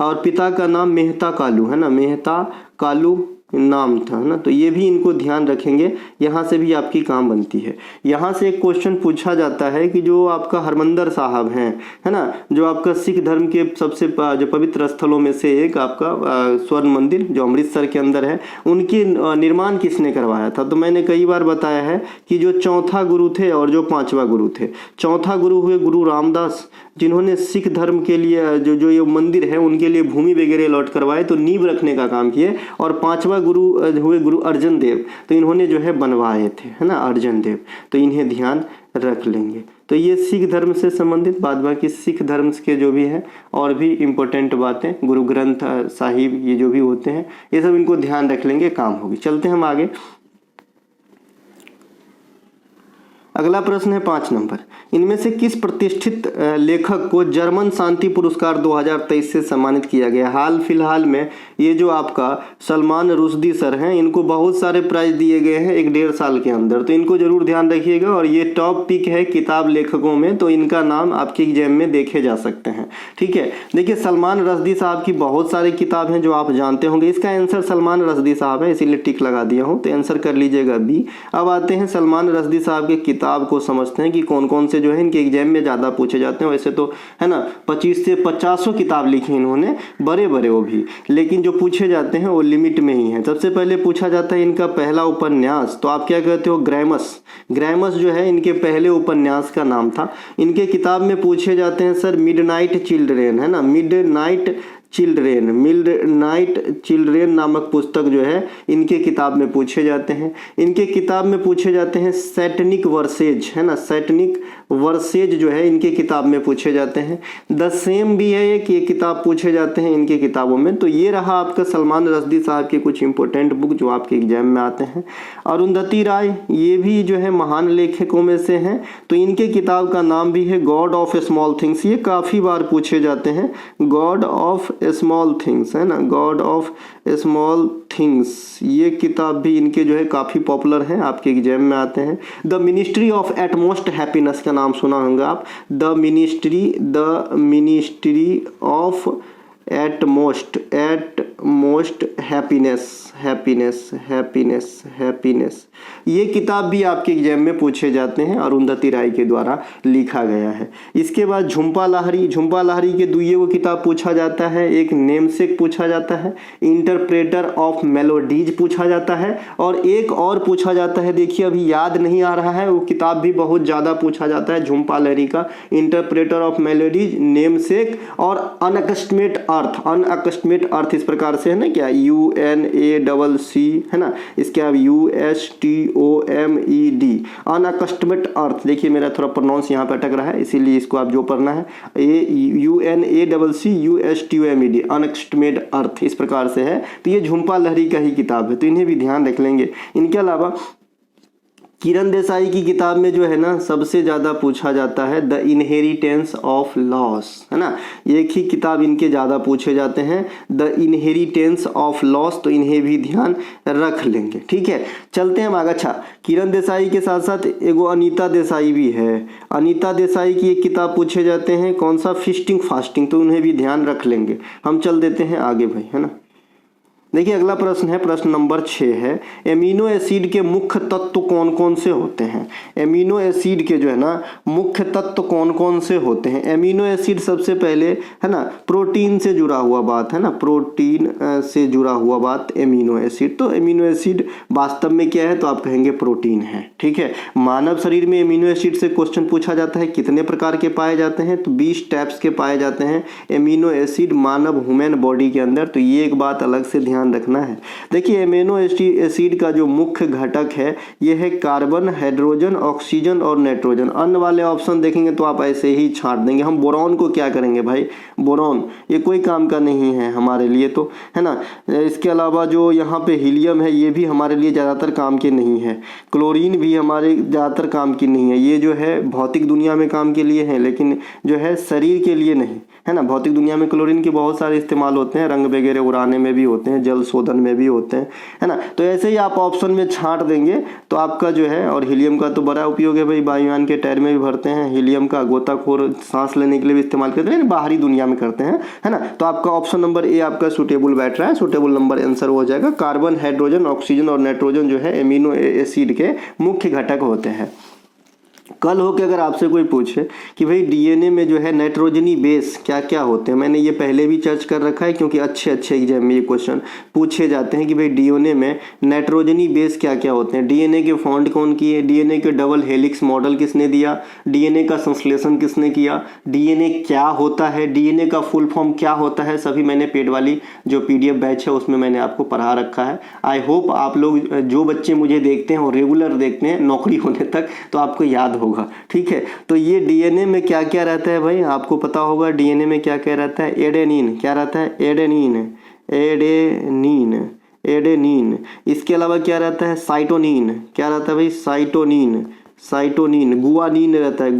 A: और पिता का नाम मेहता कालू, है ना, मेहता कालू नाम था ना। तो ये भी इनको ध्यान रखेंगे, यहाँ से भी आपकी काम बनती है। यहाँ से एक क्वेश्चन पूछा जाता है कि जो आपका हरमंदिर साहब हैं, है ना, जो आपका सिख धर्म के सबसे जो पवित्र स्थलों में से एक आपका स्वर्ण मंदिर जो अमृतसर के अंदर है, उनके निर्माण किसने करवाया था। तो मैंने कई बार बताया है कि जो चौथा गुरु थे और जो 5वां गुरु थे। चौथा गुरु हुए गुरु रामदास, जिन्होंने सिख धर्म के लिए जो ये मंदिर है उनके लिए भूमि वगैरह लौट करवाए, तो नींव रखने का काम किए। और 5वां गुरु हुए गुरु अर्जन देव, तो इन्होंने जो है बनवाए थे, है ना, अर्जन देव, तो इन्हें ध्यान रख लेंगे। तो ये सिख धर्म से संबंधित, बाद बाकी सिख धर्म के जो भी हैं और भी इम्पोर्टेंट बातें, गुरु ग्रंथ साहिब ये जो भी होते हैं, ये सब इनको ध्यान रख लेंगे, काम होगी। चलते हैं हम आगे। अगला प्रश्न है 5 नंबर। इनमें से किस प्रतिष्ठित लेखक को जर्मन शांति पुरस्कार 2023 से सम्मानित किया गया। हाल फिलहाल में ये जो आपका सलमान रुश्दी सर हैं, इनको बहुत सारे प्राइज दिए गए हैं 1-1.5 साल के अंदर, तो इनको जरूर ध्यान रखिएगा। और ये टॉप पिक है किताब लेखकों में, तो इनका नाम आपके एग्जाम में देखे जा सकते हैं, ठीक है। देखिए सलमान रुश्दी साहब की बहुत सारी किताब हैं जो आप जानते होंगे। इसका आंसर सलमान रुश्दी साहब है, इसीलिए टिक लगा दिया हूँ, तो आंसर कर लीजिएगा बी। अब आते हैं सलमान रुश्दी साहब के किताब को समझते हैं कि कौन कौन से जो है इनके एग्जाम में ज़्यादा पूछे जाते हैं। वैसे तो है ना 25 से 50 किताब लिखी इन्होंने, बड़े बड़े वो भी, लेकिन जो पूछे जाते हैं वो लिमिट में ही है। सबसे पहले पूछा जाता है इनका पहला उपन्यास, तो आप क्या कहते हो, ग्रैमस। ग्रैमस जो है इनके पहले उपन्यास का नाम था। इनके किताब में पूछे जाते हैं सर मिडनाइट चिल्ड्रेन, है ना, मिडनाइट चिल्ड्रेन नामक पुस्तक जो है इनके किताब में पूछे जाते हैं। इनके किताब में पूछे जाते हैं सैटनिक वर्सेज, है ना, सैटनिक वर्सेज जो है इनके किताब में पूछे जाते हैं। द सेम भी है एक, ये किताब पूछे जाते हैं इनके किताबों में। तो ये रहा आपका सलमान रश्दी साहब के कुछ इंपॉर्टेंट बुक जो आपके एग्जाम में आते हैं। अरुंधति राय ये भी जो है महान लेखकों में से हैं, तो इनके किताब का नाम भी है गॉड ऑफ स्मॉल थिंग्स। ये काफ़ी बार पूछे जाते हैं, गॉड ऑफ स्मॉल थिंग्स, है ना, गॉड ऑफ स्मॉल थिंग्स। ये किताब भी इनके जो है काफ़ी पॉपुलर हैं, आपके एग्जाम में आते हैं। The ministry of utmost happiness का नाम सुना होगा आप। The ministry of utmost happiness. ये किताब भी आपके एग्जाम में पूछे जाते हैं, अरुंधति राय के द्वारा लिखा गया है। इसके बाद झुम्पा लाहिड़ी के दुइये को किताब पूछा जाता है। एक नेमसेक पूछा जाता है, इंटरप्रेटर ऑफ मेलोडीज पूछा जाता है, और एक और पूछा जाता है, देखिए अभी याद नहीं आ रहा है, वो किताब भी बहुत ज़्यादा पूछा जाता है झुम्पा लाहिड़ी का, इंटरप्रेटर ऑफ मेलोडीज, नेमसेक और अनअकस्टमेट अर्थ इस प्रकार से है ना, क्या UNACC है ना, इसके अब USTOMED, अनअकस्टमेट अर्थ। देखिए मेरा थोड़ा प्रोनाउंस यहाँ पे अटक रहा है, इसीलिए इसको आप जो पढ़ना है UNACC USTOMED, अनअकस्टमेट अर्थ इस प्रकार से है। तो ये झुम्पा लाहिड़ी का ही किताब है, तो इन्हें भी ध्यान रख लेंगे। इनके अलावा किरण देसाई की किताब में जो है ना सबसे ज़्यादा पूछा जाता है द इनहेरिटेंस ऑफ लॉस, है ना, एक ही किताब इनके ज़्यादा पूछे जाते हैं, द इनहेरिटेंस ऑफ लॉस, तो इन्हें भी ध्यान रख लेंगे। ठीक है, चलते हैं हम आगे। अच्छा, किरण देसाई के साथ साथ एगो अनीता देसाई भी है। अनीता देसाई की एक किताब पूछे जाते हैं, कौन सा, फीस्टिंग फास्टिंग, तो उन्हें भी ध्यान रख लेंगे। हम चल देते हैं आगे भाई, है ना। देखिए अगला प्रश्न है, प्रश्न नंबर 6 है, एमिनो एसिड के मुख्य तत्व कौन कौन से होते हैं। एमिनो एसिड के जो है ना मुख्य तत्व कौन कौन से होते हैं। एमिनो एसिड सबसे पहले है ना प्रोटीन से जुड़ा हुआ बात, है ना, प्रोटीन से जुड़ा हुआ बात एमिनो एसिड। तो एमिनो एसिड वास्तव में क्या है, तो आप कहेंगे प्रोटीन है। ठीक है, मानव शरीर में एमिनो एसिड से क्वेश्चन पूछा जाता है, कितने प्रकार के पाए जाते हैं, तो 20 टाइप्स के पाए जाते हैं एमिनो एसिड मानव ह्यूमन बॉडी के अंदर। तो ये एक बात अलग से ध्यान रखना है। देखिए एमिनो एसिड का जो मुख्य घटक है यह है कार्बन, हाइड्रोजन, ऑक्सीजन और नाइट्रोजन। अन्य वाले ऑप्शन देखेंगे तो आप ऐसे ही छांट देंगे। हम बोरॉन को क्या करेंगे भाई, बोरॉन ये कोई काम का नहीं है हमारे लिए, तो है ना। इसके अलावा जो यहाँ पे हीलियम है ये भी हमारे लिए ज़्यादातर काम के नहीं है। क्लोरीन भी हमारे ज़्यादातर काम की नहीं है। ये जो है भौतिक दुनिया में काम के लिए है, लेकिन जो है शरीर के लिए नहीं, है ना। भौतिक दुनिया में क्लोरीन के बहुत सारे इस्तेमाल होते हैं, रंग वगैरह उड़ाने में भी होते हैं, जल शोधन में भी होते हैं, है ना। तो ऐसे ही आप ऑप्शन में छांट देंगे तो आपका जो है, और हीलियम का तो बड़ा उपयोग है भाई, वायुयान के टायर में भी भरते हैं। हीलियम का गोताखोर सांस लेने के लिए भी इस्तेमाल करते हैं, बाहरी दुनिया में करते हैं, है ना। तो आपका ऑप्शन नंबर ए आपका सुटेबल बैठ रहा है, सुटेबल नंबर आंसर हो जाएगा। कार्बन, हाइड्रोजन, ऑक्सीजन और नाइट्रोजन जो है एमिनो एसिड के मुख्य घटक होते हैं। कल हो के अगर आपसे कोई पूछे कि भाई डीएनए में जो है नाइट्रोजनी बेस क्या क्या होते हैं, मैंने ये पहले भी चर्च कर रखा है, क्योंकि अच्छे एग्जाम में ये क्वेश्चन पूछे जाते हैं कि भाई डीएनए में नाइट्रोजनी बेस क्या क्या होते हैं। डीएनए के फॉन्ड कौन किए, डीएनए के डबल हेलिक्स मॉडल किसने दिया, डीएनए का संश्लेषण किसने किया, डीएनए क्या होता है, डीएनए का फुल फॉर्म क्या होता है, सभी मैंने पेड वाली जो पीडीएफ बैच है उसमें मैंने आपको पढ़ा रखा है। आई होप आप लोग जो बच्चे मुझे देखते हैं और रेगुलर देखते हैं नौकरी होने तक, तो आपको याद होगा। ठीक है, तो ये डीएनए में क्या क्या रहता है भाई, आपको पता होगा डीएनए में क्या क्या रहता है। एडेनिन, क्या रहता है, एडेनिन। इसके अलावा क्या रहता है, साइटोनिन, क्या रहता है भाई, साइटोनिन। गुआनिन रहता है,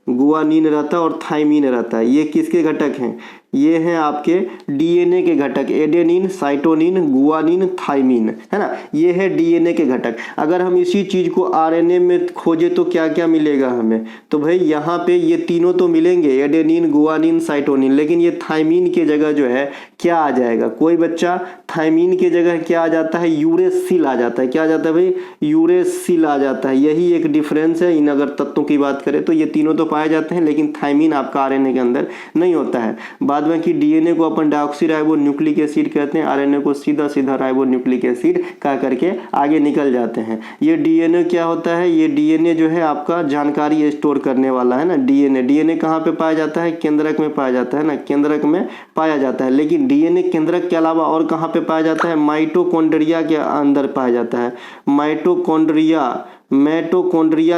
A: गुआनिन रहता है, और थाइमिन रहता है। ये किसके घटक हैं, ये हैं आपके डीएनए के घटक, एडेनिन, साइटोनिन, गुआनिन, थाइमिन, है ना, ये है डीएनए के घटक। अगर हम इसी चीज को आरएनए में खोजे तो क्या क्या मिलेगा हमें, तो भाई यहाँ पे ये तीनों तो मिलेंगे, एडेनिन, गुआनिन, साइटोनिन, लेकिन ये थाइमिन की जगह जो है क्या आ जाएगा, कोई बच्चा थाइमिन की जगह क्या आ जाता है, यूरेसिल आ जाता है। क्या आ जाता है भाई, यूरेसिल आ जाता है। यही एक डिफरेंस है इन अगर तत्वों की बात करें तो। ये तीनों तो पाए जाते हैं लेकिन थाइमिन आपका आरएनए के अंदर नहीं होता है। बाद में कि डीएनए को अपन डायऑक्सी राइबो न्यूक्लिक एसिड कहते हैं, आरएनए को सीधा सीधा राइबो न्यूक्लिक एसिड कह करके आगे निकल जाते हैं। ये डीएनए क्या होता है, ये डीएनए जो है आपका जानकारी स्टोर करने वाला है ना। डीएनए कहाँ पे पाया जाता है, केंद्रक में पाया जाता है ना, केंद्रक में पाया जाता है। लेकिन डीएनए केंद्रक के अलावा और कहाँ पे पाया जाता है, माइटोकॉन्ड्रिया के अंदर पाया जाता है। माइटोकॉन्ड्रिया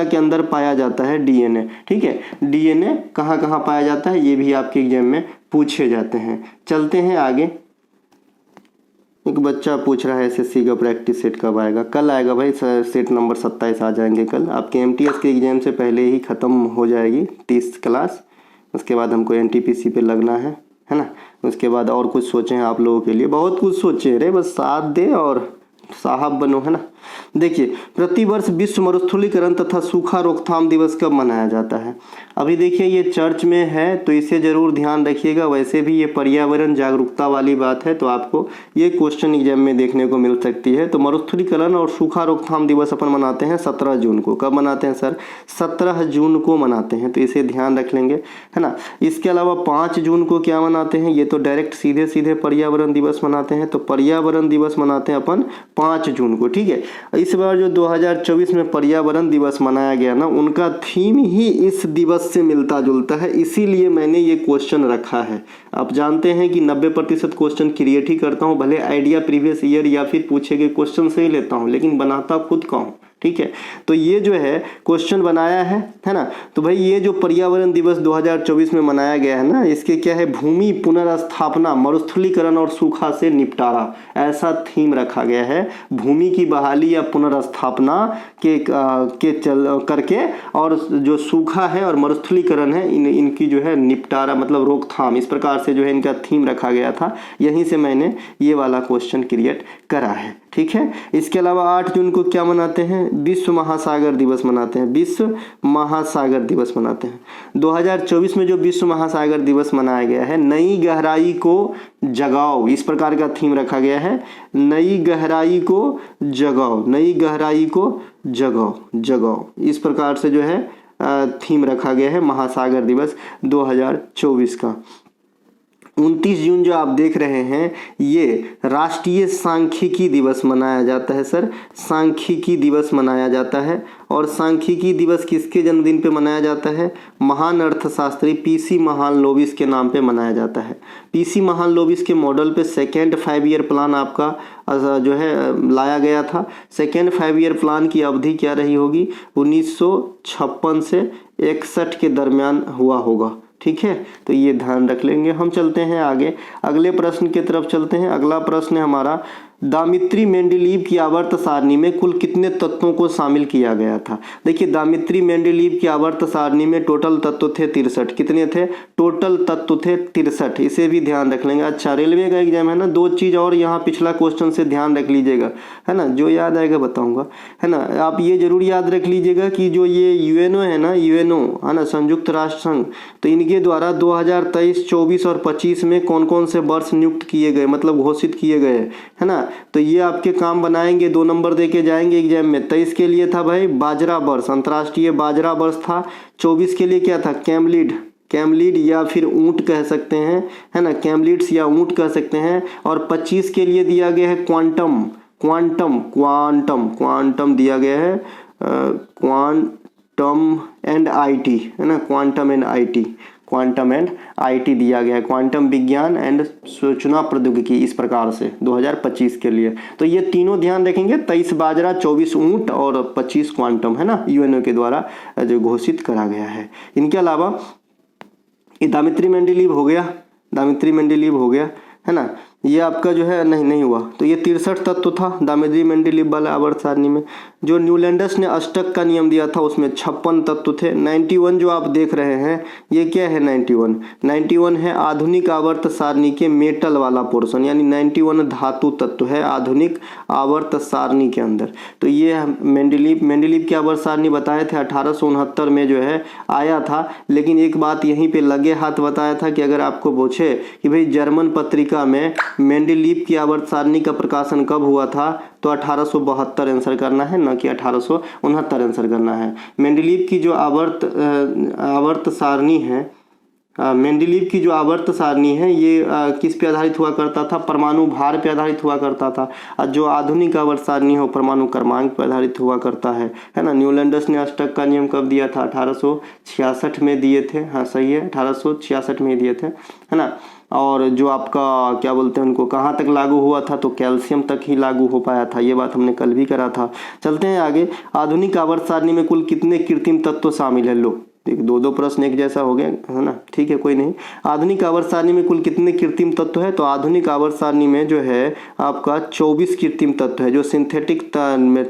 A: के अंदर पाया जाता है डीएनए। ठीक है, डीएनए कहाँ कहाँ पाया जाता है ये भी आपके एग्जाम में पूछे जाते हैं। चलते हैं आगे। एक बच्चा पूछ रहा है एसएससी का प्रैक्टिस सेट कब आएगा। कल आएगा भाई, सेट नंबर 27 आ जाएंगे कल। आपके एमटीएस के एग्जाम से पहले ही ख़त्म हो जाएगी 30 क्लास। उसके बाद हमको एनटीपीसी पे लगना है ना। उसके बाद और कुछ सोचे हैं आप लोगों के लिए, बहुत कुछ सोचे रे, बस साथ दे और साहब बनो, है ना। देखिए, प्रतिवर्ष विश्व मरुस्थलीकरण तथा सूखा रोकथाम दिवस कब मनाया जाता है। अभी देखिए ये चर्च में है तो इसे जरूर ध्यान रखिएगा। वैसे भी ये पर्यावरण जागरूकता वाली बात है तो आपको ये क्वेश्चन एग्जाम में देखने को मिल सकती है। तो मरुस्थलीकरण और सूखा रोकथाम दिवस अपन मनाते हैं 17 जून को। कब मनाते हैं सर, 17 जून को मनाते हैं, तो इसे ध्यान रख लेंगे, है ना। इसके अलावा 5 जून को क्या मनाते हैं, ये तो डायरेक्ट सीधे सीधे पर्यावरण दिवस मनाते हैं। तो पर्यावरण दिवस मनाते हैं अपन 5 जून को। ठीक है, इस बार जो 2024 में पर्यावरण दिवस मनाया गया ना, उनका थीम ही इस दिवस से मिलता जुलता है, इसीलिए मैंने ये क्वेश्चन रखा है। आप जानते हैं कि 90% क्वेश्चन क्रिएट ही करता हूँ, भले आइडिया प्रीवियस ईयर या फिर पूछे गए क्वेश्चन से ही लेता हूँ, लेकिन बनाता खुद का हूँ। ठीक है, तो ये जो है क्वेश्चन बनाया है ना। तो भाई ये जो पर्यावरण दिवस 2024 में मनाया गया है ना, इसके क्या है, भूमि पुनर्स्थापना, मरुस्थलीकरण और सूखा से निपटारा, ऐसा थीम रखा गया है। भूमि की बहाली या पुनर्स्थापना करके, और जो सूखा है और मरुस्थलीकरण है इनकी जो है निपटारा मतलब रोकथाम, इस प्रकार से जो है इनका थीम रखा गया था। यहीं से मैंने ये वाला क्वेश्चन क्रिएट करा है। ठीक है, इसके अलावा 8 जून को क्या मनाते हैं, विश्व महासागर दिवस मनाते हैं। विश्व महासागर दिवस मनाते हैं। 2024 में जो विश्व महासागर दिवस मनाया गया है, नई गहराई को जगाओ, इस प्रकार का थीम रखा गया है। नई गहराई को जगाओ, नई गहराई को जगाओ, इस प्रकार से जो है थीम रखा गया है महासागर दिवस 2024 का। 29 जून जो आप देख रहे हैं, ये राष्ट्रीय सांख्यिकी दिवस मनाया जाता है सर। सांख्यिकी दिवस मनाया जाता है। और सांख्यिकी दिवस किसके जन्मदिन पे मनाया जाता है, महान अर्थशास्त्री पीसी महालनोबिस के नाम पे मनाया जाता है। पीसी महालनोबिस के मॉडल पे सेकेंड 5 ईयर प्लान आपका जो है लाया गया था। सेकेंड 5 ईयर प्लान की अवधि क्या रही होगी, 1956 से 61 के दरमियान हुआ होगा। ठीक है, तो ये ध्यान रख लेंगे। हम चलते हैं आगे, अगले प्रश्न की तरफ चलते हैं। अगला प्रश्न है हमारा, दामित्री मेंडेलीव की आवर्त सारणी में कुल कितने तत्वों को शामिल किया गया था। देखिए, दामित्री मेंडेलीव की आवर्त सारणी में टोटल तत्व थे 63। कितने थे, टोटल तत्व थे 63, इसे भी ध्यान रख लेंगे। अच्छा, रेलवे का एग्जाम है ना, 2 चीज़ और यहाँ पिछला क्वेश्चन से ध्यान रख लीजिएगा, है ना, जो याद आएगा बताऊंगा, है ना। आप ये जरूर याद रख लीजिएगा कि जो ये यूएनओ है ना, यूएनओ है ना, संयुक्त राष्ट्र संघ, तो इनके द्वारा 2023, 24 और 25 में कौन कौन से वर्ष नियुक्त किए गए, मतलब घोषित किए गए, है ना। तो ये आपके काम बनाएंगे, 2 नंबर दे के जाएंगे एग्जाम में। 23 के लिए था भाई बाजरा वर्ष, अंतर्राष्ट्रीय बाजरा वर्ष था। 24 के लिए क्या था, कैमलिड या फिर ऊंट कह सकते हैं, है ना, कैमलिड्स या ऊंट कह सकते हैं। और 25 के लिए दिया गया है क्वांटम दिया गया है, क्वांटम एंड आईटी, है ना, क्वांटम एंड आईटी दिया गया है, क्वांटम विज्ञान एंड सूचना प्रौद्योगिकी, इस प्रकार से 2025 के लिए। तो ये तीनों ध्यान रखेंगे, 23 बाजरा, 24 ऊंट और 25 क्वांटम, है ना, यूएनओ के द्वारा जो घोषित करा गया है। इनके अलावा दामित्री मेंडेलीव हो गया, है ना। ये आपका जो है नहीं हुआ। तो ये 63 तत्व था दामेदी मेंडलीव वाला आवर्त सारणी में। जो न्यूलैंडस ने अष्टक का नियम दिया था उसमें 56 तत्व थे। 91 जो आप देख रहे हैं ये क्या है, 91 है आधुनिक आवर्त सारणी के मेटल वाला पोर्शन, यानी 91 धातु तत्व है आधुनिक आवर्त सारणी के अंदर। तो ये मेंडलीव की आवर्त सारणी बताए थे 1869 में जो है आया था। लेकिन एक बात यहीं पे लगे हाथ बताया था कि अगर आपको पूछे कि भाई जर्मन पत्रिका में मेंडलीव की आवर्त सारणी का प्रकाशन कब हुआ था, तो 1872 आंसर करना है, न कि 1869 आंसर करना है। मेंडलीव की जो आवर्त सारणी है, मेंडलीव की जो आवर्त सारणी है ये किस पे आधारित हुआ करता था, परमाणु भार पे आधारित हुआ करता था। और जो आधुनिक आवर्त सारणी है परमाणु क्रमांक पे आधारित हुआ करता है ना। न्यूलैंडस ने अष्टक का नियम कब दिया था, 1866 में दिए थे। हाँ सही है, 1866 में दिए थे, है ना। और जो आपका क्या बोलते हैं उनको कहाँ तक लागू हुआ था, तो कैल्शियम तक ही लागू हो पाया था। ये बात हमने कल भी करा था। चलते हैं आगे। आधुनिक आवर्त सारणी में कुल कितने कृत्रिम तत्व शामिल है, लो दो प्रश्न एक जैसा हो गया है ना, ठीक है कोई नहीं। आधुनिक आवर्त सारणी में कुल कितने कृत्रिम तत्व है, तो आधुनिक आवर्त सारणी में जो है आपका 24 कृत्रिम तत्व है। जो सिंथेटिक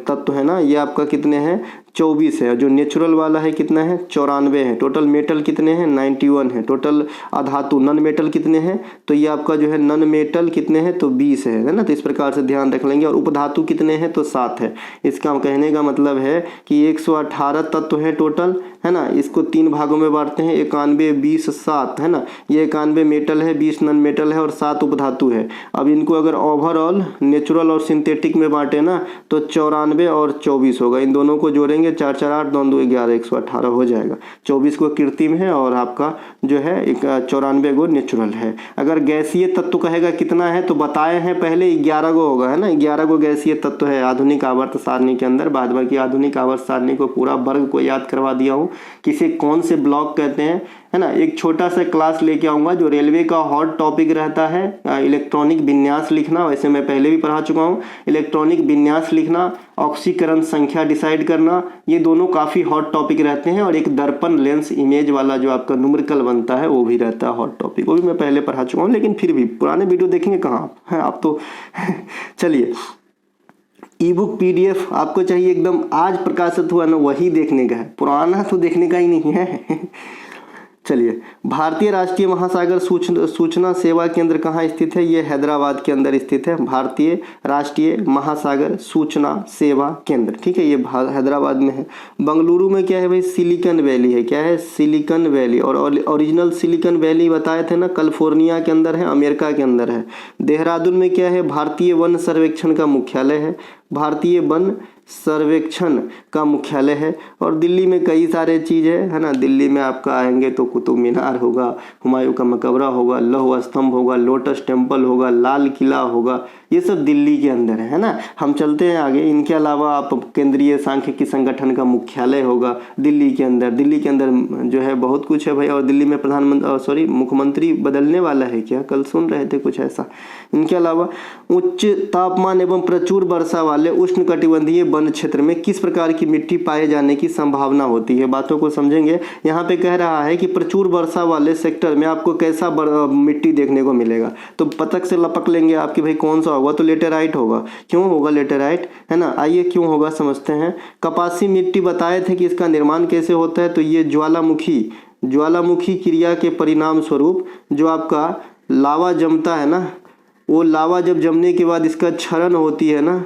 A: तत्व है ना ये आपका कितने हैं, 24 है। जो नेचुरल वाला है कितना है, 94 है। टोटल मेटल कितने हैं, 91 है। टोटल अधातु नन मेटल कितने हैं, तो ये आपका जो है नन मेटल कितने हैं, तो 20 है ना। तो इस प्रकार से ध्यान रख लेंगे। और उपधातु कितने हैं, तो 7 है। इसका कहने का मतलब है कि 118 तत्व है टोटल, है ना। इसको 3 भागों में बांटते हैं, 91 20 7, है ना। ये 91 मेटल है, 20 नन मेटल है और 7 उपधातु है। अब इनको अगर ओवरऑल नेचुरल और सिंथेटिक में बांटे ना तो 94 और 24 होगा। इन दोनों को जोड़ेंगे 4 4 8 2 2 11 118 हो जाएगा। 24 को कृत्रिम है और आपका जो है 94 गो नेचुरल है। अगर गैसीय तत्व कहेगा कितना है, तो बताए हैं पहले 11 गो होगा, है ना। 11 गो गैसीय तत्व है आधुनिक आवर्त सारणी के अंदर। बाद बाकी आधुनिक आवर्त सारणी को पूरा वर्ग को याद करवा दिया हूँ, किसे कौन से ब्लॉक कहते हैं, है ना। एक छोटा सा क्लास लेके आऊँगा जो रेलवे का हॉट टॉपिक रहता है, इलेक्ट्रॉनिक विन्यास लिखना। वैसे मैं पहले भी पढ़ा चुका हूँ। इलेक्ट्रॉनिक विन्यास लिखना, ऑक्सीकरण संख्या डिसाइड करना, ये दोनों काफ़ी हॉट टॉपिक रहते हैं। और एक दर्पण लेंस इमेज वाला जो आपका न्यूमेरिकल बनता है वो भी रहता है हॉट टॉपिक, वो भी मैं पहले पढ़ा चुका हूँ। लेकिन फिर भी पुराने वीडियो देखेंगे कहाँ आप, हैं आप तो चलिए ई बुक PDF आपको चाहिए एकदम आज प्रकाशित हुआ ना वही देखने का है, पुराना तो देखने का ही नहीं है। चलिए, भारतीय राष्ट्रीय महासागर सूचना सेवा केंद्र कहाँ स्थित है, ये हैदराबाद के अंदर स्थित है। भारतीय राष्ट्रीय महासागर सूचना सेवा केंद्र, ठीक है, ये हैदराबाद में है। बंगलुरु में क्या है भाई, सिलिकॉन वैली है। क्या है, सिलिकॉन वैली। और ओरिजिनल सिलिकॉन वैली बताए थे ना, कैलिफोर्निया के अंदर है, अमेरिका के अंदर है। देहरादून में क्या है, भारतीय वन सर्वेक्षण का मुख्यालय है। भारतीय वन सर्वेक्षण का मुख्यालय है। और दिल्ली में कई सारे चीज़ है ना। दिल्ली में आपका आएंगे तो कुतुब मीनार होगा, हुमायूं का मकबरा होगा, लौह स्तंभ होगा, लोटस टेम्पल होगा, लाल किला होगा, ये सब दिल्ली के अंदर है ना। हम चलते हैं आगे। इनके अलावा आप केंद्रीय सांख्यिकी संगठन का मुख्यालय होगा दिल्ली के अंदर। दिल्ली के अंदर जो है बहुत कुछ है भाई। और दिल्ली में मुख्यमंत्री बदलने वाला है क्या, कल सुन रहे थे कुछ ऐसा। इनके अलावा उच्च तापमान एवं प्रचुर वर्षा वाले उष्णकटिबंधीय वन क्षेत्र में किस प्रकार की मिट्टी पाए जाने की संभावना होती है, बातों को समझेंगे। यहाँ पे कह रहा है कि प्रचुर वर्षा वाले सेक्टर में आपको कैसा मिट्टी देखने को मिलेगा, तो पतक से लपक लेंगे आपकी भाई कौन सा होगा, तो लेटेराइट होगा। क्यों होगा लेटेराइट, है ना। आइए क्यों होगा समझते हैं। कपासी मिट्टी बताए थे कि इसका निर्माण कैसे होता है, तो ये ज्वालामुखी क्रिया के परिणाम स्वरूप जो आपका लावा जमता है ना, वो लावा जब जमने के बाद इसका क्षरण होती है ना,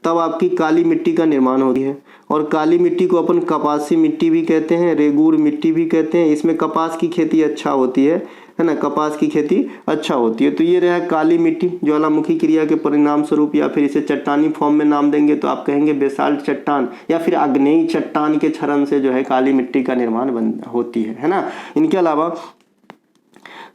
A: तब आपकी काली मिट्टी का निर्माण होती है। और काली मिट्टी को अपन कपासी मिट्टी भी कहते हैं, रेगूर मिट्टी भी कहते हैं। इसमें कपास की खेती अच्छा होती है ना, कपास की खेती अच्छा होती है। तो ये रहा काली मिट्टी, ज्वालामुखी क्रिया के परिणाम स्वरूप, या फिर इसे चट्टानी फॉर्म में नाम देंगे तो आप कहेंगे बेसाल्ट चट्टान, या फिर आग्नेयी चट्टान के क्षरण से जो है काली मिट्टी का निर्माण होती है ना। इनके अलावा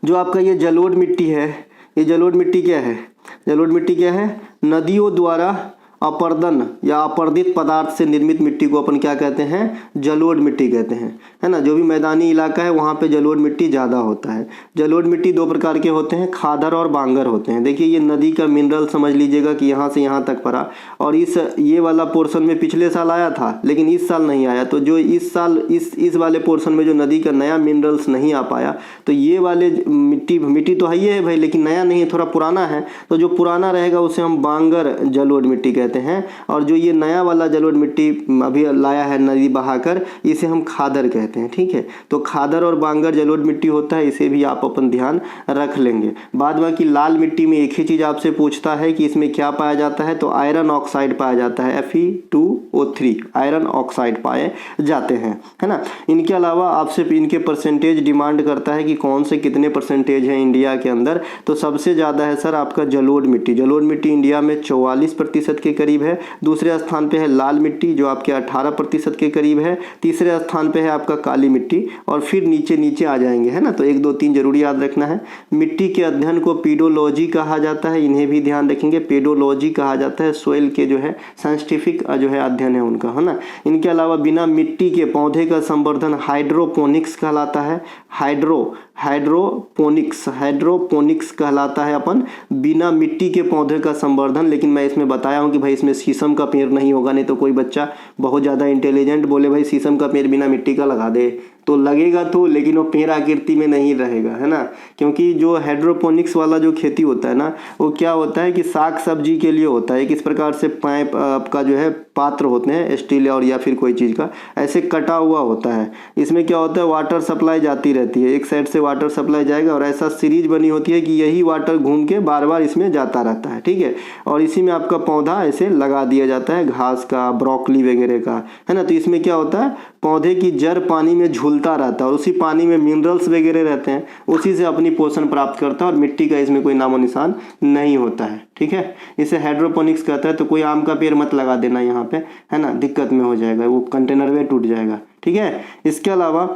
A: जो आपका ये जलोढ़ मिट्टी है, ये जलोढ़ मिट्टी क्या है, नदियों द्वारा अपर्दन या अपर्दित पदार्थ से निर्मित मिट्टी को अपन क्या कहते हैं, जलोढ़ मिट्टी कहते हैं, है ना। जो भी मैदानी इलाका है वहाँ पे जलोढ़ मिट्टी ज़्यादा होता है। जलोढ़ मिट्टी दो प्रकार के होते हैं, खादर और बांगर होते हैं। देखिए ये नदी का मिनरल समझ लीजिएगा कि यहाँ से यहाँ तक पड़ा, और ये वाला पोर्शन में पिछले साल आया था लेकिन इस साल नहीं आया, तो जो इस साल इस वाले पोर्शन में जो नदी का नया मिनरल्स नहीं आ पाया, तो ये वाले मिट्टी तो है भाई, लेकिन नया नहीं है, थोड़ा पुराना है, तो जो पुराना रहेगा उसे हम बांगर जलोढ़ मिट्टी कहते हैं, और जो ये नया वाला जलोढ़ मिट्टी अभी लाया है नदी बहाकर, इसे हम खादर कहते हैं। ठीक है, तो खादर और बांगर जलोढ़ मिट्टी होता है, इसे भी आप अपन ध्यान रख लेंगे। बाद बाकी लाल मिट्टी में एक ही चीज़ आपसे पूछता है कि इसमें क्या पाया जाता है, तो आयरन ऑक्साइड पाया जाता है, Fe2O3 आयरन ऑक्साइड पाए जाते हैं, है ना। इनके अलावा आपसे इनके परसेंटेज डिमांड करता है कि कौन से कितने परसेंटेज है इंडिया के अंदर, तो सबसे ज़्यादा है सर आपका जलोढ़ मिट्टी। जलोढ़ मिट्टी इंडिया में 44% के करीब है। दूसरे स्थान पे है लाल मिट्टी जो आपके 18% के करीब है। तीसरे स्थान पे है आपका काली मिट्टी, और फिर नीचे नीचे आ जाएंगे, है ना। तो 1 2 3 जरूर याद रखना है। मिट्टी के अध्ययन को पेडोलॉजी कहा जाता है, इन्हें भी ध्यान रखेंगे, पेडोलॉजी कहा जाता है। सोइल के जो है साइंटिफिक जो है अध्ययन है उनका, है ना। इनके अलावा बिना मिट्टी के पौधे का संवर्धन हाइड्रोपोनिक्स कहलाता है। हाइड्रोपोनिक्स कहलाता है अपन बिना मिट्टी के पौधे का संवर्धन। लेकिन मैं इसमें बताया हूँ कि भाई इसमें शीशम का पेड़ नहीं होगा, नहीं तो कोई बच्चा बहुत ज़्यादा इंटेलिजेंट बोले भाई शीशम का पेड़ बिना मिट्टी का लगा दे, तो लगेगा तो, लेकिन वो पेड़ आकृति में नहीं रहेगा, है ना। क्योंकि जो हाइड्रोपोनिक्स वाला जो खेती होता है ना, वो क्या होता है कि साग सब्जी के लिए होता है। किस प्रकार से पाइप आपका जो है पात्र होते हैं स्टील और या फिर कोई चीज़ का, ऐसे कटा हुआ होता है। इसमें क्या होता है, वाटर सप्लाई जाती रहती है, एक साइड से वाटर सप्लाई जाएगा और ऐसा सीरीज बनी होती है कि यही वाटर घूम के बार बार इसमें जाता रहता है। ठीक है, और इसी में आपका पौधा ऐसे लगा दिया जाता है, घास का, ब्रोकली वगैरह का, है ना। तो इसमें क्या होता है, पौधे की जड़ पानी में झूलता रहता है और उसी पानी में मिनरल्स वगैरह रहते हैं, उसी से अपनी पोषण प्राप्त करता है, और मिट्टी का इसमें कोई नामो निशान नहीं होता है। ठीक है, इसे हाइड्रोपोनिक्स कहता है। तो कोई आम का पेड़ मत लगा देना यहाँ पे, है ना, दिक्कत में हो जाएगा, वो कंटेनर में टूट जाएगा। ठीक है, इसके अलावा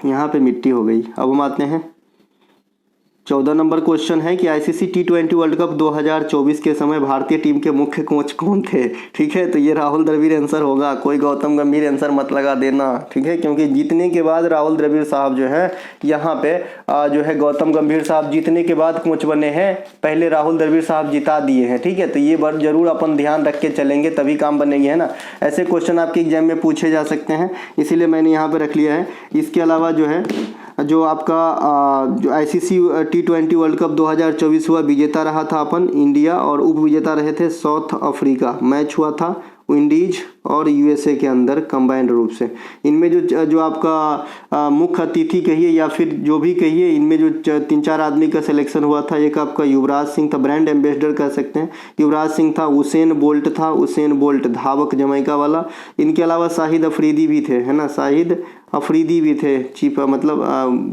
A: यहाँ पे मिट्टी हो गई। अब हम आते हैं 14 नंबर क्वेश्चन है कि आईसीसी T20 वर्ल्ड कप 2024 के समय भारतीय टीम के मुख्य कोच कौन थे। ठीक है, तो ये राहुल द्रविड़ आंसर होगा, कोई गौतम गंभीर आंसर मत लगा देना। ठीक है, क्योंकि जीतने के बाद राहुल द्रविड़ साहब जो है यहाँ पे जो है गौतम गंभीर साहब जीतने के बाद कोच बने हैं, पहले राहुल द्रविड़ साहब जिता दिए हैं। ठीक है, तो ये बात जरूर अपन ध्यान रख के चलेंगे, तभी काम बनेंगे, है ना। ऐसे क्वेश्चन आपके एग्जाम में पूछे जा सकते हैं, इसीलिए मैंने यहाँ पे रख लिया है। इसके अलावा जो है जो आपका जो आईसीसी T20 वर्ल्ड कप 2024 हुआ, विजेता रहा था अपन इंडिया और उप विजेता रहे थे साउथ अफ्रीका। मैच हुआ था विंडीज और यूएसए के अंदर कंबाइंड रूप से। इनमें जो आपका मुख्य अतिथि कहिए या फिर जो भी कहिए, इनमें जो 3-4 आदमी का सिलेक्शन हुआ था। एक आपका युवराज सिंह था, ब्रांड एम्बेसडर कह सकते हैं, युवराज सिंह था। उसेन बोल्ट धावक जमैका वाला। इनके अलावा शाहिद अफरीदी भी थे, है ना, शाहिद अफरीदी भी थे, चीफ मतलब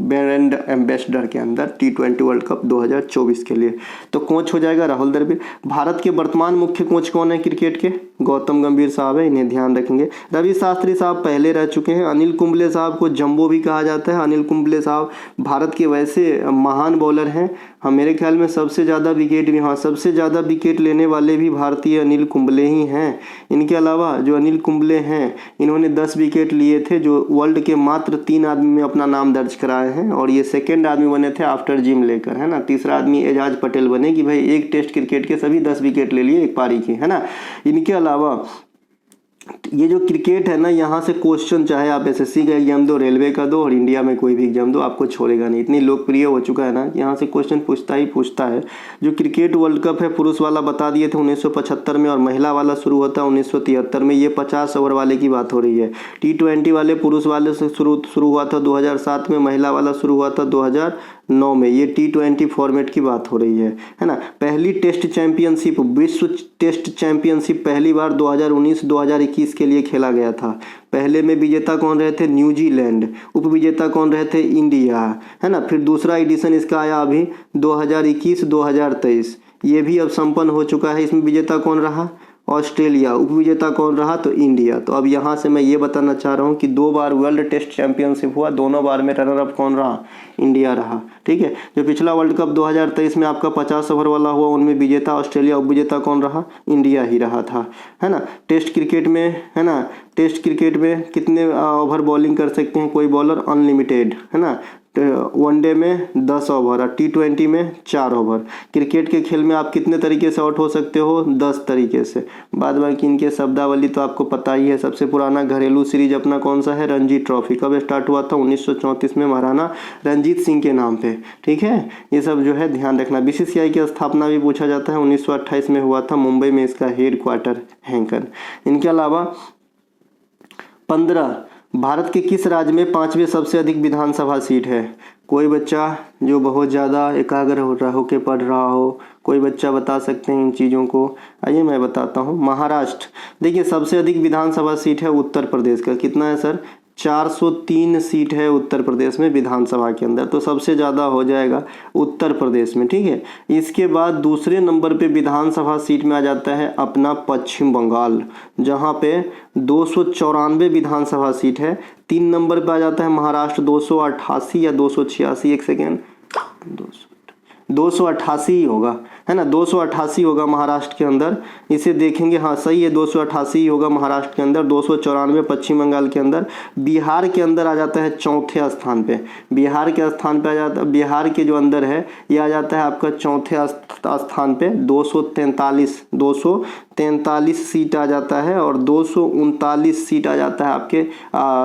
A: ब्रांड एम्बेसडर के अंदर T20 वर्ल्ड कप 2024 के लिए। तो कोच हो जाएगा राहुल द्रविड़। भारत के वर्तमान मुख्य कोच कौन है क्रिकेट के, गौतम गंभीर साहब है, इन्हें ध्यान रखेंगे। रवि शास्त्री साहब पहले रह चुके हैं। अनिल कुंबले साहब को जंबो भी कहा जाता है। अनिल कुंबले साहब भारत के वैसे महान बॉलर हैं, हाँ मेरे ख्याल में सबसे ज़्यादा विकेट भी, हाँ सबसे ज़्यादा विकेट लेने वाले भी भारतीय अनिल कुंबले ही हैं। इनके अलावा जो अनिल कुंबले हैं, इन्होंने 10 विकेट लिए थे, जो वर्ल्ड के मात्र 3 आदमी में अपना नाम दर्ज कराए हैं, और ये सेकेंड आदमी बने थे आफ्टर जिम लेकर, है ना। तीसरा आदमी एजाज पटेल बने कि भाई एक टेस्ट क्रिकेट के सभी 10 विकेट ले लिए एक पारी की, है ना। इनके अलावा ये जो क्रिकेट है ना, यहाँ से क्वेश्चन चाहे आप एसएससी का एग्जाम दो, रेलवे का दो और इंडिया में कोई भी एग्जाम दो, आपको छोड़ेगा नहीं। इतनी लोकप्रिय हो चुका है ना, यहाँ से क्वेश्चन पूछता है। जो क्रिकेट वर्ल्ड कप है, पुरुष वाला बता दिए थे 1975 में, और महिला वाला शुरू होता है 1973 में। ये 50 ओवर वाले की बात हो रही है। T20 वाले पुरुष वाले से शुरू हुआ था 2007 में, महिला वाला शुरू हुआ था 2009 में। ये T20 फॉर्मेट की बात हो रही है ना। पहली टेस्ट चैंपियनशिप, विश्व टेस्ट चैंपियनशिप पहली बार 2019-2021 के लिए खेला गया था। पहले में विजेता कौन रहे थे, न्यूजीलैंड। उप विजेता कौन रहे थे, इंडिया, है ना। फिर दूसरा एडिशन इसका आया अभी 2021-2023, ये भी अब संपन्न हो चुका है। इसमें विजेता कौन रहा, ऑस्ट्रेलिया। उपविजेता कौन रहा? तो इंडिया। तो अब यहाँ से मैं ये बताना चाह रहा हूँ कि 2 बार वर्ल्ड टेस्ट चैंपियनशिप हुआ, दोनों बार में रनर अप कौन रहा? इंडिया रहा। ठीक है, जो पिछला वर्ल्ड कप 2023 में आपका 50 ओवर वाला हुआ, उनमें विजेता ऑस्ट्रेलिया, उपविजेता कौन रहा? इंडिया ही रहा था, है ना। टेस्ट क्रिकेट में, है ना, टेस्ट क्रिकेट में कितने ओवर बॉलिंग कर सकते हैं कोई बॉलर? अनलिमिटेड, है ना। वनडे में 10 ओवर और T20 में 4 ओवर। क्रिकेट के खेल में आप कितने तरीके से आउट हो सकते हो? 10 तरीके से। बाद बाकी इनके शब्दावली तो आपको पता ही है। सबसे पुराना घरेलू सीरीज अपना कौन सा है? रणजी ट्रॉफी। कब स्टार्ट हुआ था? 1934 में, महाराणा रंजीत सिंह के नाम पे। ठीक है, ये सब जो है ध्यान रखना। BCCI की स्थापना भी पूछा जाता है, 1928 में हुआ था, मुंबई में इसका हेड क्वार्टर है। इनके अलावा 15 भारत के किस राज्य में 5वीं सबसे अधिक विधानसभा सीट है? कोई बच्चा जो बहुत ज़्यादा एकाग्र हो के पढ़ रहा हो, कोई बच्चा बता सकते हैं इन चीज़ों को? आइए मैं बताता हूँ। महाराष्ट्र। देखिए, सबसे अधिक विधानसभा सीट है उत्तर प्रदेश का। कितना है सर? 403 सीट है उत्तर प्रदेश में विधानसभा के अंदर, तो सबसे ज़्यादा हो जाएगा उत्तर प्रदेश में। ठीक है, इसके बाद दूसरे नंबर पे विधानसभा सीट में आ जाता है अपना पश्चिम बंगाल, जहाँ पे 294 विधानसभा सीट है। 3 नंबर पे आ जाता है महाराष्ट्र, 288 या 286, एक सेकेंड, 288 ही होगा, है ना, 288 होगा महाराष्ट्र के अंदर। इसे देखेंगे, हाँ सही है, 288 ही होगा महाराष्ट्र के अंदर, 294 पश्चिम बंगाल के अंदर। बिहार के अंदर आ जाता है चौथे स्थान पे। बिहार के स्थान पे आ जाता है, बिहार के जो अंदर है ये आ जाता है आपका चौथे स्थान पे, 243 सीट आ जाता है। और 239 सीट आ जाता है आपके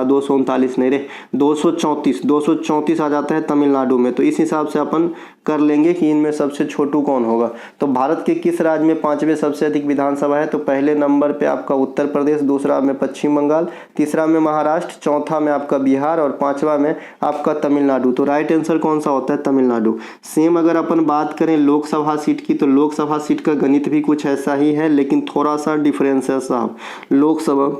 A: 239 नहीं रे, 234 आ जाता है तमिलनाडु में। तो इस हिसाब से अपन कर लेंगे कि इनमें सबसे छोटू कौन होगा। तो भारत के किस राज्य में 5वें सबसे अधिक विधानसभा है? तो पहले नंबर पे आपका उत्तर प्रदेश, दूसरा में पश्चिम बंगाल, तीसरा में महाराष्ट्र, चौथा में आपका बिहार और 5वां में आपका तमिलनाडु। तो राइट आंसर कौन सा होता है? तमिलनाडु। सेम अगर अपन बात करें लोकसभा सीट की, तो लोकसभा सीट का गणित भी कुछ ऐसा ही है, लेकिन थोड़ा सा डिफरेंस है साहब। लोकसभा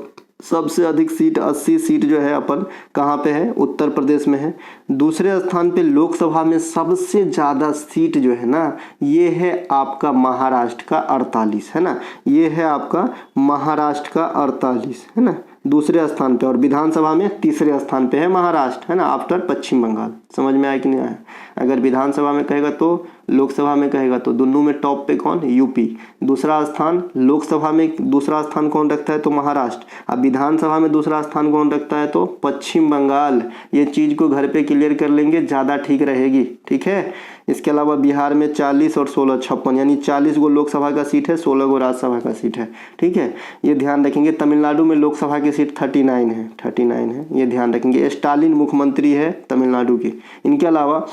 A: सबसे अधिक सीट 80 सीट जो है अपन कहाँ पे है? उत्तर प्रदेश में है। दूसरे स्थान पे लोकसभा में सबसे ज़्यादा सीट जो है ना, ये है आपका महाराष्ट्र का 48, है ना, ये है आपका महाराष्ट्र का 48, है ना, दूसरे स्थान पे। और विधानसभा में तीसरे स्थान पे है महाराष्ट्र, है ना, आफ्टर पश्चिम बंगाल। समझ में आया कि नहीं आया? अगर विधानसभा में कहेगा तो, लोकसभा में कहेगा तो, दोनों में टॉप पे कौन? यूपी। दूसरा स्थान लोकसभा में, दूसरा स्थान कौन रखता है? तो महाराष्ट्र। अब विधानसभा में दूसरा स्थान कौन रखता है? तो पश्चिम बंगाल। ये चीज़ को घर पे क्लियर कर लेंगे, ज़्यादा ठीक रहेगी। ठीक है, इसके अलावा बिहार में 40 और 16 56, यानी 40 गो लोकसभा का सीट है, 16 गो राज्यसभा का सीट है। ठीक है, ये ध्यान रखेंगे। तमिलनाडु में लोकसभा की सीट 39 है, 39 है, ये ध्यान रखेंगे। स्टालिन मुख्यमंत्री है तमिलनाडु की। इनके अलावा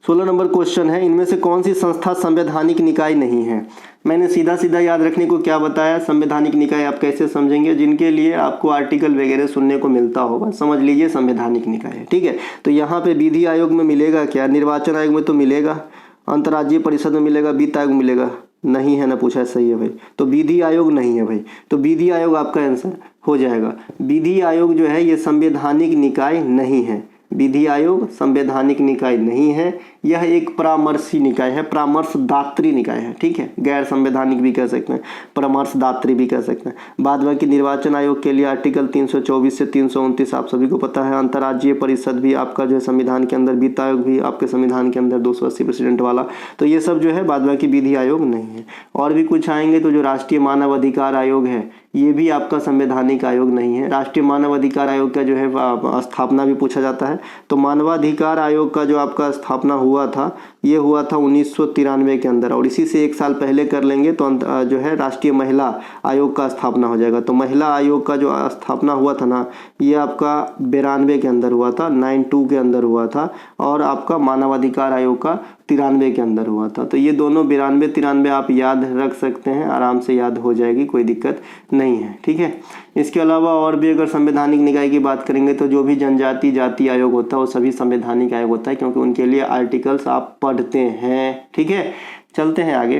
A: 16 नंबर क्वेश्चन है, इनमें से कौन सी संस्था संवैधानिक निकाय नहीं है? मैंने सीधा सीधा याद रखने को क्या बताया? संवैधानिक निकाय आप कैसे समझेंगे? जिनके लिए आपको आर्टिकल वगैरह सुनने को मिलता होगा, समझ लीजिए संवैधानिक निकाय है। ठीक है, तो यहाँ पे विधि आयोग में मिलेगा क्या? निर्वाचन आयोग में तो मिलेगा, अंतर्राज्यीय परिषद में मिलेगा, वित्त आयोग मिलेगा? नहीं है ना, पूछा है, सही है भाई। तो विधि आयोग नहीं है भाई, तो विधि आयोग आपका आंसर हो जाएगा। विधि आयोग जो है ये संवैधानिक निकाय नहीं है। विधि आयोग संवैधानिक निकाय नहीं है, यह एक परामर्शी निकाय है, परामर्शदात्री निकाय है। ठीक है, गैर संवैधानिक भी कह सकते हैं, परामर्शदात्री भी कह सकते हैं। बाद बाकी निर्वाचन आयोग के लिए आर्टिकल 324 से 329 आप सभी को पता है। अंतर्राज्यीय परिषद भी आपका जो है संविधान के अंदर, वित्त आयोग भी आपके संविधान के अंदर 280 प्रेसिडेंट वाला, तो ये सब जो है बाद बाकी विधि आयोग नहीं है। और भी कुछ आएंगे तो जो राष्ट्रीय मानव अधिकार आयोग है, ये भी आपका संवैधानिक आयोग नहीं है। राष्ट्रीय मानव अधिकार आयोग का जो है स्थापना भी पूछा जाता है, तो मानवाधिकार आयोग का जो आपका स्थापना हुआ था, ये हुआ था 1993 के अंदर, और इसी से 1 साल पहले कर लेंगे तो जो है राष्ट्रीय महिला आयोग का स्थापना हो जाएगा। तो महिला आयोग का जो स्थापना हुआ था ना, ये आपका 92 के अंदर हुआ था, 92 के अंदर हुआ था, और आपका मानवाधिकार आयोग का 93 के अंदर हुआ था। तो ये दोनों 92 93 आप याद रख सकते हैं, आराम से याद हो जाएगी, कोई दिक्कत नहीं है। ठीक है, इसके अलावा और भी अगर संवैधानिक निकाय की बात करेंगे तो जो भी जनजाति जाति आयोग होता है वो सभी संवैधानिक आयोग होता है, क्योंकि उनके लिए आर्टिकल्स आप पढ़ते हैं। ठीक है, चलते हैं आगे।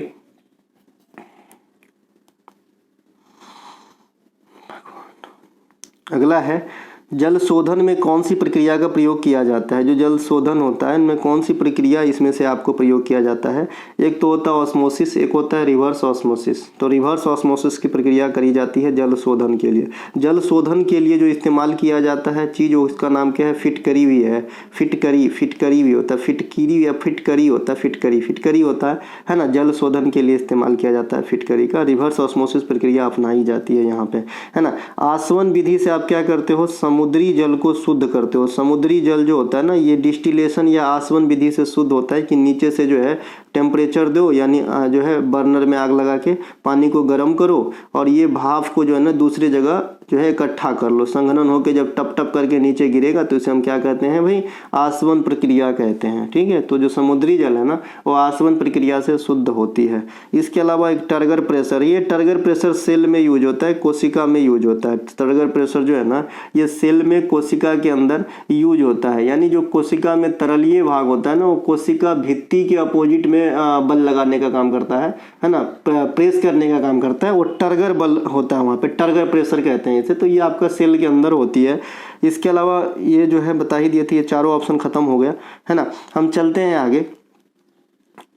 A: अगला है जल शोधन में कौन सी प्रक्रिया का प्रयोग किया जाता है? जो जल शोधन होता है इनमें कौन सी प्रक्रिया इसमें से आपको प्रयोग किया जाता है? एक तो होता है ऑस्मोसिस, एक होता है रिवर्स ऑस्मोसिस। तो रिवर्स ऑस्मोसिस की प्रक्रिया करी जाती है जल शोधन के लिए। जल शोधन के लिए जो इस्तेमाल किया जाता है चीज़, उसका नाम क्या है? फिटकरी भी है, फिटकरी भी होता है, फिटकिरी या फिटकरी होता है, फिटकरी होता है ना। जल शोधन के लिए इस्तेमाल किया जाता है फिटकरी का। रिवर्स ऑस्मोसिस प्रक्रिया अपनाई जाती है यहाँ पे, है ना। आसवन विधि से आप क्या करते हो? समुद्री जल को शुद्ध करते हो। समुद्री जल जो होता है ना, ये डिस्टिलेशन या आसवन विधि से शुद्ध होता है कि नीचे से जो है टेम्परेचर दो, यानी जो है बर्नर में आग लगा के पानी को गर्म करो और ये भाप को जो है ना दूसरी जगह जो है इकट्ठा कर लो। संघनन होकर जब टप टप करके नीचे गिरेगा तो इसे हम क्या कहते हैं भाई? आसवन प्रक्रिया कहते हैं, ठीक है। तो जो समुद्री जल है ना वो आसवन प्रक्रिया से शुद्ध होती है। इसके अलावा एक टर्गर प्रेशर, ये टर्गर प्रेशर सेल में यूज होता है, कोशिका में यूज होता है। टर्गर प्रेशर जो है ना ये सेल में कोशिका के अंदर यूज होता है, यानी जो कोशिका में तरलीय भाग होता है ना वो कोशिका भित्ति के अपोजिट में बल लगाने का काम करता है ना, प्रेस करने का काम करता है। वो टर्गर बल होता है, वहाँ पे टर्गर प्रेशर कहते हैं इसे। तो ये आपका सेल के अंदर होती है। इसके अलावा ये जो है बता ही दिए थे, ये चारों ऑप्शन खत्म हो गया, है ना। हम चलते हैं आगे।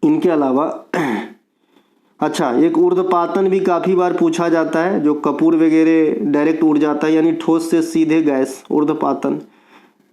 A: इनके अलावा अच्छा, एक ऊर्ध्वपातन भी काफ़ी बार पूछा जाता है, जो कपूर वगैरह डायरेक्ट उड़ जाता है, यानी ठोस से सीधे गैस, ऊर्ध्वपातन।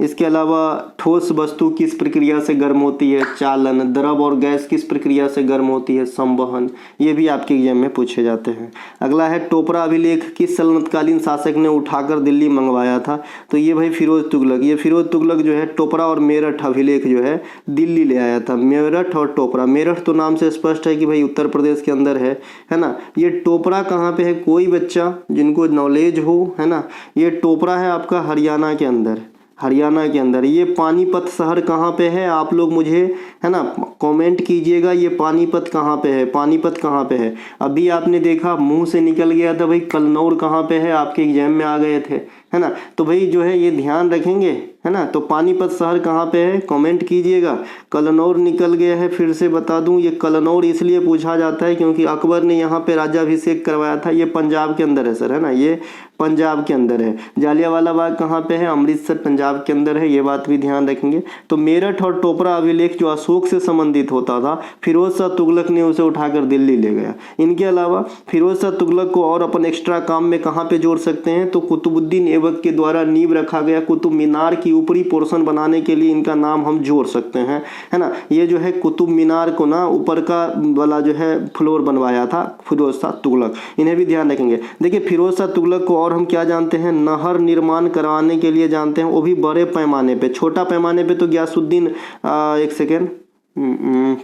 A: इसके अलावा ठोस वस्तु किस प्रक्रिया से गर्म होती है? चालन। द्रव और गैस किस प्रक्रिया से गर्म होती है? संवहन। ये भी आपके एग्जाम में पूछे जाते हैं। अगला है टोपरा अभिलेख किस सल्तनतकालीन शासक ने उठाकर दिल्ली मंगवाया था? तो ये भाई फिरोज तुगलक। ये फिरोज तुगलक जो है टोपरा और मेरठ अभिलेख जो है दिल्ली ले आया था। मेरठ और टोपरा, मेरठ तो नाम से स्पष्ट है कि भाई उत्तर प्रदेश के अंदर है ना। ये टोपरा कहाँ पे है? कोई बच्चा जिनको नॉलेज हो, है ना, ये टोपरा है आपका हरियाणा के अंदर, हरियाणा के अंदर। ये पानीपत शहर कहाँ पे है? आप लोग मुझे, है ना, कमेंट कीजिएगा ये पानीपत कहाँ पे है, पानीपत कहाँ पे है। अभी आपने देखा मुंह से निकल गया था भाई कलनौर कहाँ पे है, आपके एग्जाम में आ गए थे, है ना। तो भाई जो है ये ध्यान रखेंगे, है ना। तो पानीपत शहर कहाँ पे है? कमेंट कीजिएगा। कलनौर निकल गया है, फिर से बता दूं, ये कलनौर इसलिए पूछा जाता है क्योंकि अकबर ने यहाँ पे राज्याभिषेक करवाया था। ये पंजाब के अंदर है सर, है ना, ये पंजाब के अंदर है। जालियांवाला बाग कहाँ पे है? अमृतसर पंजाब के अंदर है, ये बात भी ध्यान रखेंगे। तो मेरठ और टोपरा अभिलेख जो अशोक से संबंधित होता था, फिरोज शाह तुगलक ने उसे उठाकर दिल्ली ले गया। इनके अलावा फिरोज शाह तुगलक को और अपन एक्स्ट्रा काम में कहाँ पे जोड़ सकते हैं? तो कुतुबुद्दीन ऐबक के द्वारा नींव रखा गया कुतुब मीनार की ऊपरी पोर्शन बनाने के लिए इनका नाम हम जोड़ सकते हैं, है ना। ये जो है कुतुब मीनार को ना ऊपर का वाला जो है फ्लोर बनवाया था फिरोज शाह तुगलक, इन्हें भी ध्यान रखेंगे। देखिए फिरोज शाह तुगलक को और हम क्या जानते हैं? नहर निर्माण करवाने के लिए जानते हैं, वो भी बड़े पैमाने पे। छोटा पैमाने पे तो गयासुद्दीन, एक सेकेंड,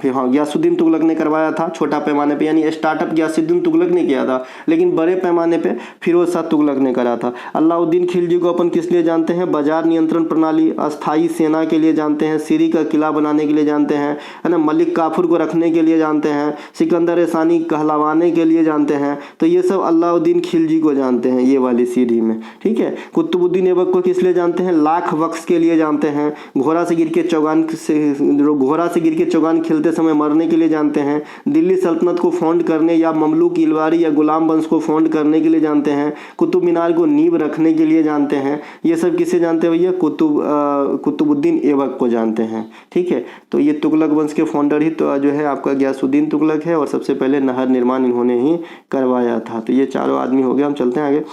A: हाँ, गयासुद्दीन तुगलक ने करवाया था छोटा पैमाने पे, यानी स्टार्टअप गयासुद्दीन तुगलक ने किया था, लेकिन बड़े पैमाने पे फिरोज शाह तुगलक ने करा था। अलाउद्दीन खिलजी को अपन किस लिए जानते हैं? बाजार नियंत्रण प्रणाली, अस्थाई सेना के लिए जानते हैं, सीरी का किला बनाने के लिए जानते हैं, है ना, मलिक काफूर को रखने के लिए जानते हैं, सिकंदर सानी कहलावाने के लिए जानते हैं। तो ये सब अलाउद्दीन खिलजी को जानते हैं ये वाली सीरी में, ठीक है। कुतुबुद्दीन ऐबक को किस लिए जानते हैं? लाख बख्श के लिए जानते हैं। घोड़ा से गिर के चौगान खेलते समय मरने के लिए जानते हैं। दिल्ली सल्तनत को फाउंड करने या ममलूक इलवारी या गुलाम वंश को फाउंड करने के लिए जानते हैं। कुतुब मीनार को नींव रखने के लिए जानते हैं। ये सब किसे जानते हैं भैया? कुतुबुद्दीन ऐबक को जानते हैं, ठीक है। तो ये तुगलक वंश के फाउंडर ही तो जो है आपका गयासुद्दीन तुगलक है, और सबसे पहले नहर निर्माण इन्होंने ही करवाया था। तो ये चारों आदमी हो गए। हम चलते हैं आगे।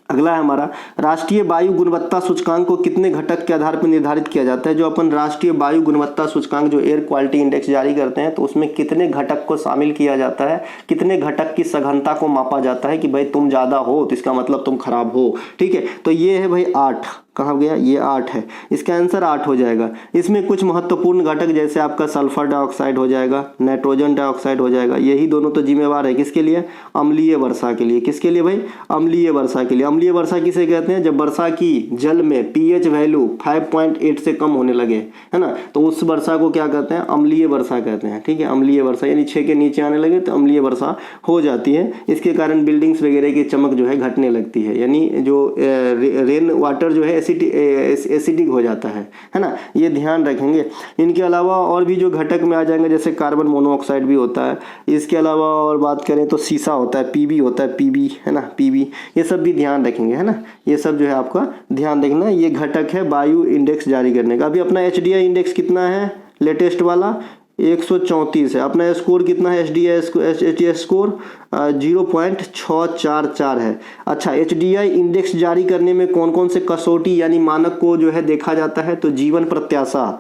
A: अगला है हमारा राष्ट्रीय वायु गुणवत्ता सूचकांक को कितने घटक के आधार पर निर्धारित किया जाता है? जो अपन राष्ट्रीय वायु गुणवत्ता सूचकांक जो एयर क्वालिटी इंडेक्स जारी करते हैं, तो उसमें कितने घटक को शामिल किया जाता है? कितने घटक की सघनता को मापा जाता है कि भाई तुम ज्यादा हो तो इसका मतलब तुम खराब हो, ठीक है। तो ये है भाई 8, कहाँ गया? ये 8 है, इसका आंसर 8 हो जाएगा। इसमें कुछ महत्वपूर्ण घटक जैसे आपका सल्फर डाइऑक्साइड हो जाएगा, नाइट्रोजन डाइऑक्साइड हो जाएगा, यही दोनों तो जिम्मेवार है किसके लिए? अम्लीय वर्षा के लिए। किसके लिए भाई? अम्लीय वर्षा के लिए। अम्लीय वर्षा किसे कहते हैं? जब वर्षा की जल में पीएच वैल्यू 5.8 से कम होने लगे, है ना, तो उस वर्षा को क्या कहते हैं? अम्लीय वर्षा कहते हैं, ठीक है। अम्लीय वर्षा यानी 6 के नीचे आने लगे तो अम्लीय वर्षा हो जाती है। इसके कारण बिल्डिंग्स वगैरह की चमक जो है घटने लगती है, यानी जो रेन वाटर जो है एसिडिक हो जाता है ना, ये ध्यान रखेंगे। इनके अलावा और भी जो घटक में आ जाएंगे जैसे कार्बन मोनोऑक्साइड भी होता है। इसके अलावा और बात करें तो सीसा होता है, पीबी होता है, पीबी, है ना, पीबी, ये सब भी ध्यान रखेंगे, है ना। ये सब जो है आपका ध्यान रखना। ये घटक है वायु इंडेक्स जारी करने का। अभी अपना HDI इंडेक्स कितना है लेटेस्ट वाला, 134 है। अपना स्कोर कितना है HDI स्कोर 0.644 है। अच्छा, HDI इंडेक्स जारी करने में कौन कौन से कसौटी यानी मानक को जो है देखा जाता है, तो जीवन प्रत्याशा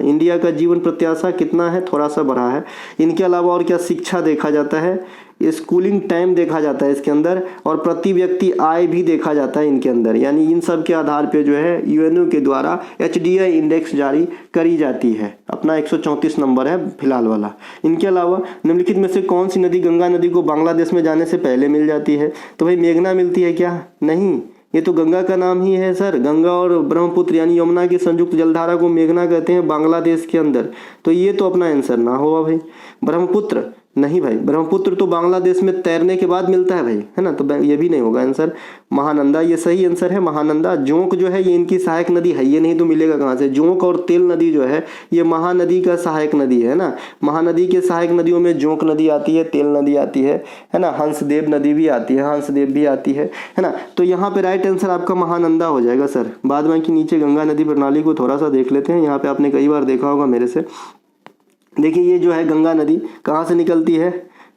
A: इंडिया का जीवन प्रत्याशा कितना है, थोड़ा सा बढ़ा है। इनके अलावा और क्या, शिक्षा देखा जाता है, स्कूलिंग टाइम देखा जाता है इसके अंदर, और प्रति व्यक्ति आय भी देखा जाता है इनके अंदर। यानी इन सब के आधार पे जो है UNO के द्वारा HDI इंडेक्स जारी करी जाती है। अपना 134 नंबर है फिलहाल वाला। इनके अलावा निम्नलिखित में से कौन सी नदी गंगा नदी को बांग्लादेश में जाने से पहले मिल जाती है, तो भाई मेघना मिलती है क्या, नहीं, ये तो गंगा का नाम ही है सर। गंगा और ब्रह्मपुत्र यानी यमुना की संयुक्त जलधारा को मेघना कहते हैं बांग्लादेश के अंदर, तो ये तो अपना आंसर ना होगा भाई। ब्रह्मपुत्र नहीं भाई, ब्रह्मपुत्र तो बांग्लादेश में तैरने के बाद मिलता है भाई, है ना, तो ये भी नहीं होगा आंसर। महानंदा ये सही आंसर है, महानंदा। जोंक जो है ये इनकी सहायक नदी है, ये नहीं तो मिलेगा कहाँ से। जोंक और तेल नदी जो है ये महानदी का सहायक नदी है ना। महानदी के सहायक नदियों में जोंक नदी आती है, तेल नदी आती है ना, हंसदेव नदी भी आती है, हंसदेव भी आती है ना। तो यहाँ पे राइट आंसर आपका महानंदा हो जाएगा सर। बाद में कि नीचे गंगा नदी प्रणाली को थोड़ा सा देख लेते हैं। यहाँ पे आपने कई बार देखा होगा मेरे से। देखिए ये जो है गंगा नदी कहाँ से निकलती है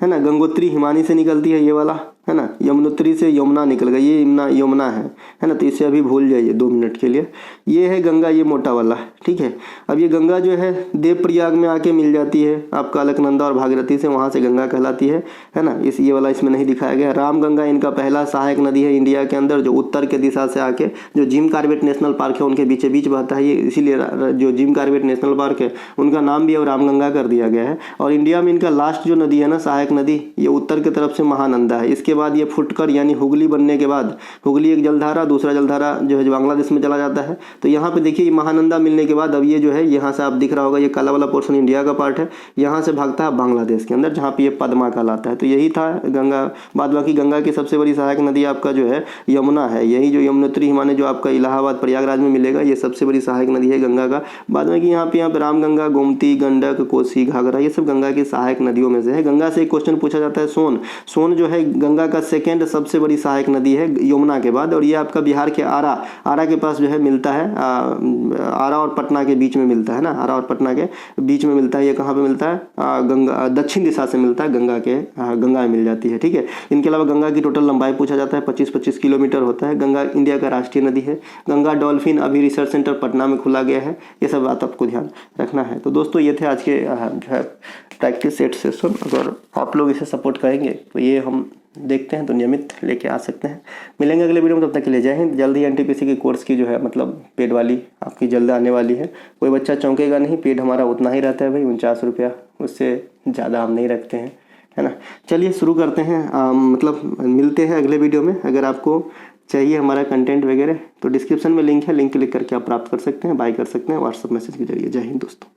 A: ना, गंगोत्री हिमानी से निकलती है ये वाला, है ना। यमुनोत्री से यमुना निकल गई, ये यमुना है ना, तो इसे अभी भूल जाइए 2 मिनट के लिए। ये है गंगा, ये मोटा वाला, ठीक है। अब ये गंगा जो है देवप्रयाग में आके मिल जाती है आपका अलकनंदा और भागीरथी से, वहाँ से गंगा कहलाती है ना। ये वाला इसमें नहीं दिखाया गया। राम गंगा इनका पहला सहायक नदी है इंडिया के अंदर, जो उत्तर के दिशा से आके जो जिम कॉर्बेट नेशनल पार्क है उनके बीच बीच बहता है ये, इसीलिए जो जिम कॉर्बेट नेशनल पार्क है उनका नाम भी अब रामगंगा कर दिया गया है। और इंडिया में इनका लास्ट जो नदी है ना सहायक नदी, ये उत्तर की तरफ से महानंदा है। इसके बाद ये फुटकर यानी हुगली बनने के बाद, हुगली एक जलधारा, दूसरा जलधारा जो है बांग्लादेश में चला जाता है। तो यहाँ पे देखिए महानंदा मिलने के बाद अब ये जो है यहाँ से आप दिख रहा होगा, ये काला वाला पोर्शन इंडिया का पार्ट है, यहाँ से भागता है बांग्लादेश के अंदर, जहाँ पे ये पद्मा कहलाता है। तो यही था गंगा। बाद बाकी गंगा की सबसे बड़ी सहायक नदी आपका जो है यमुना है। यही जो यमुनोत्री हिमानी जो आपका इलाहाबाद प्रयागराज में मिलेगा, ये सबसे बड़ी सहायक नदी है गंगा का। बाद में कि यहाँ पे रामगंगा, गोमती, गंडक, कोसी, घाघरा, ये सब गंगा की सहायक नदियों में से है। गंगा से एक क्वेश्चन पूछा जाता है, सोन जो है गंगा का सेकेंड सबसे बड़ी सहायक नदी है यमुना के बाद। और ये आपका बिहार के आरा के पास जो है मिलता है, आरा और पटना के बीच में मिलता है ना, आरा और पटना के बीच में मिलता है। ये कहाँ पे मिलता है, गंगा दक्षिण दिशा से मिलता है, गंगा में मिल जाती है, ठीक है। इनके अलावा गंगा की टोटल लंबाई पूछा जाता है, 25-25 किलोमीटर होता है। गंगा इंडिया का राष्ट्रीय नदी है। गंगा डॉल्फिन अभी रिसर्च सेंटर पटना में खुला गया है। ये सब बात आपको ध्यान रखना है। तो दोस्तों ये थे आज के जो है प्रैक्टिस सेट सेशन। अगर आप लोग इसे सपोर्ट करेंगे तो ये हम देखते हैं तो नियमित लेके आ सकते हैं। मिलेंगे अगले वीडियो में, तब तक के लिए जय हिंद। जल्दी NTPC की कोर्स की जो है मतलब पेड वाली आपकी जल्द आने वाली है। कोई बच्चा चौंकेगा नहीं, पेड हमारा उतना ही रहता है भाई, 49 रुपया, उससे ज़्यादा हम नहीं रखते हैं, है ना। चलिए शुरू करते हैं, मतलब मिलते हैं अगले वीडियो में। अगर आपको चाहिए हमारा कंटेंट वगैरह तो डिस्क्रिप्शन में लिंक है, लिंक क्लिक करके आप प्राप्त कर सकते हैं, बाय कर सकते हैं व्हाट्सअप मैसेज के जरिए। जय हिंद दोस्तों।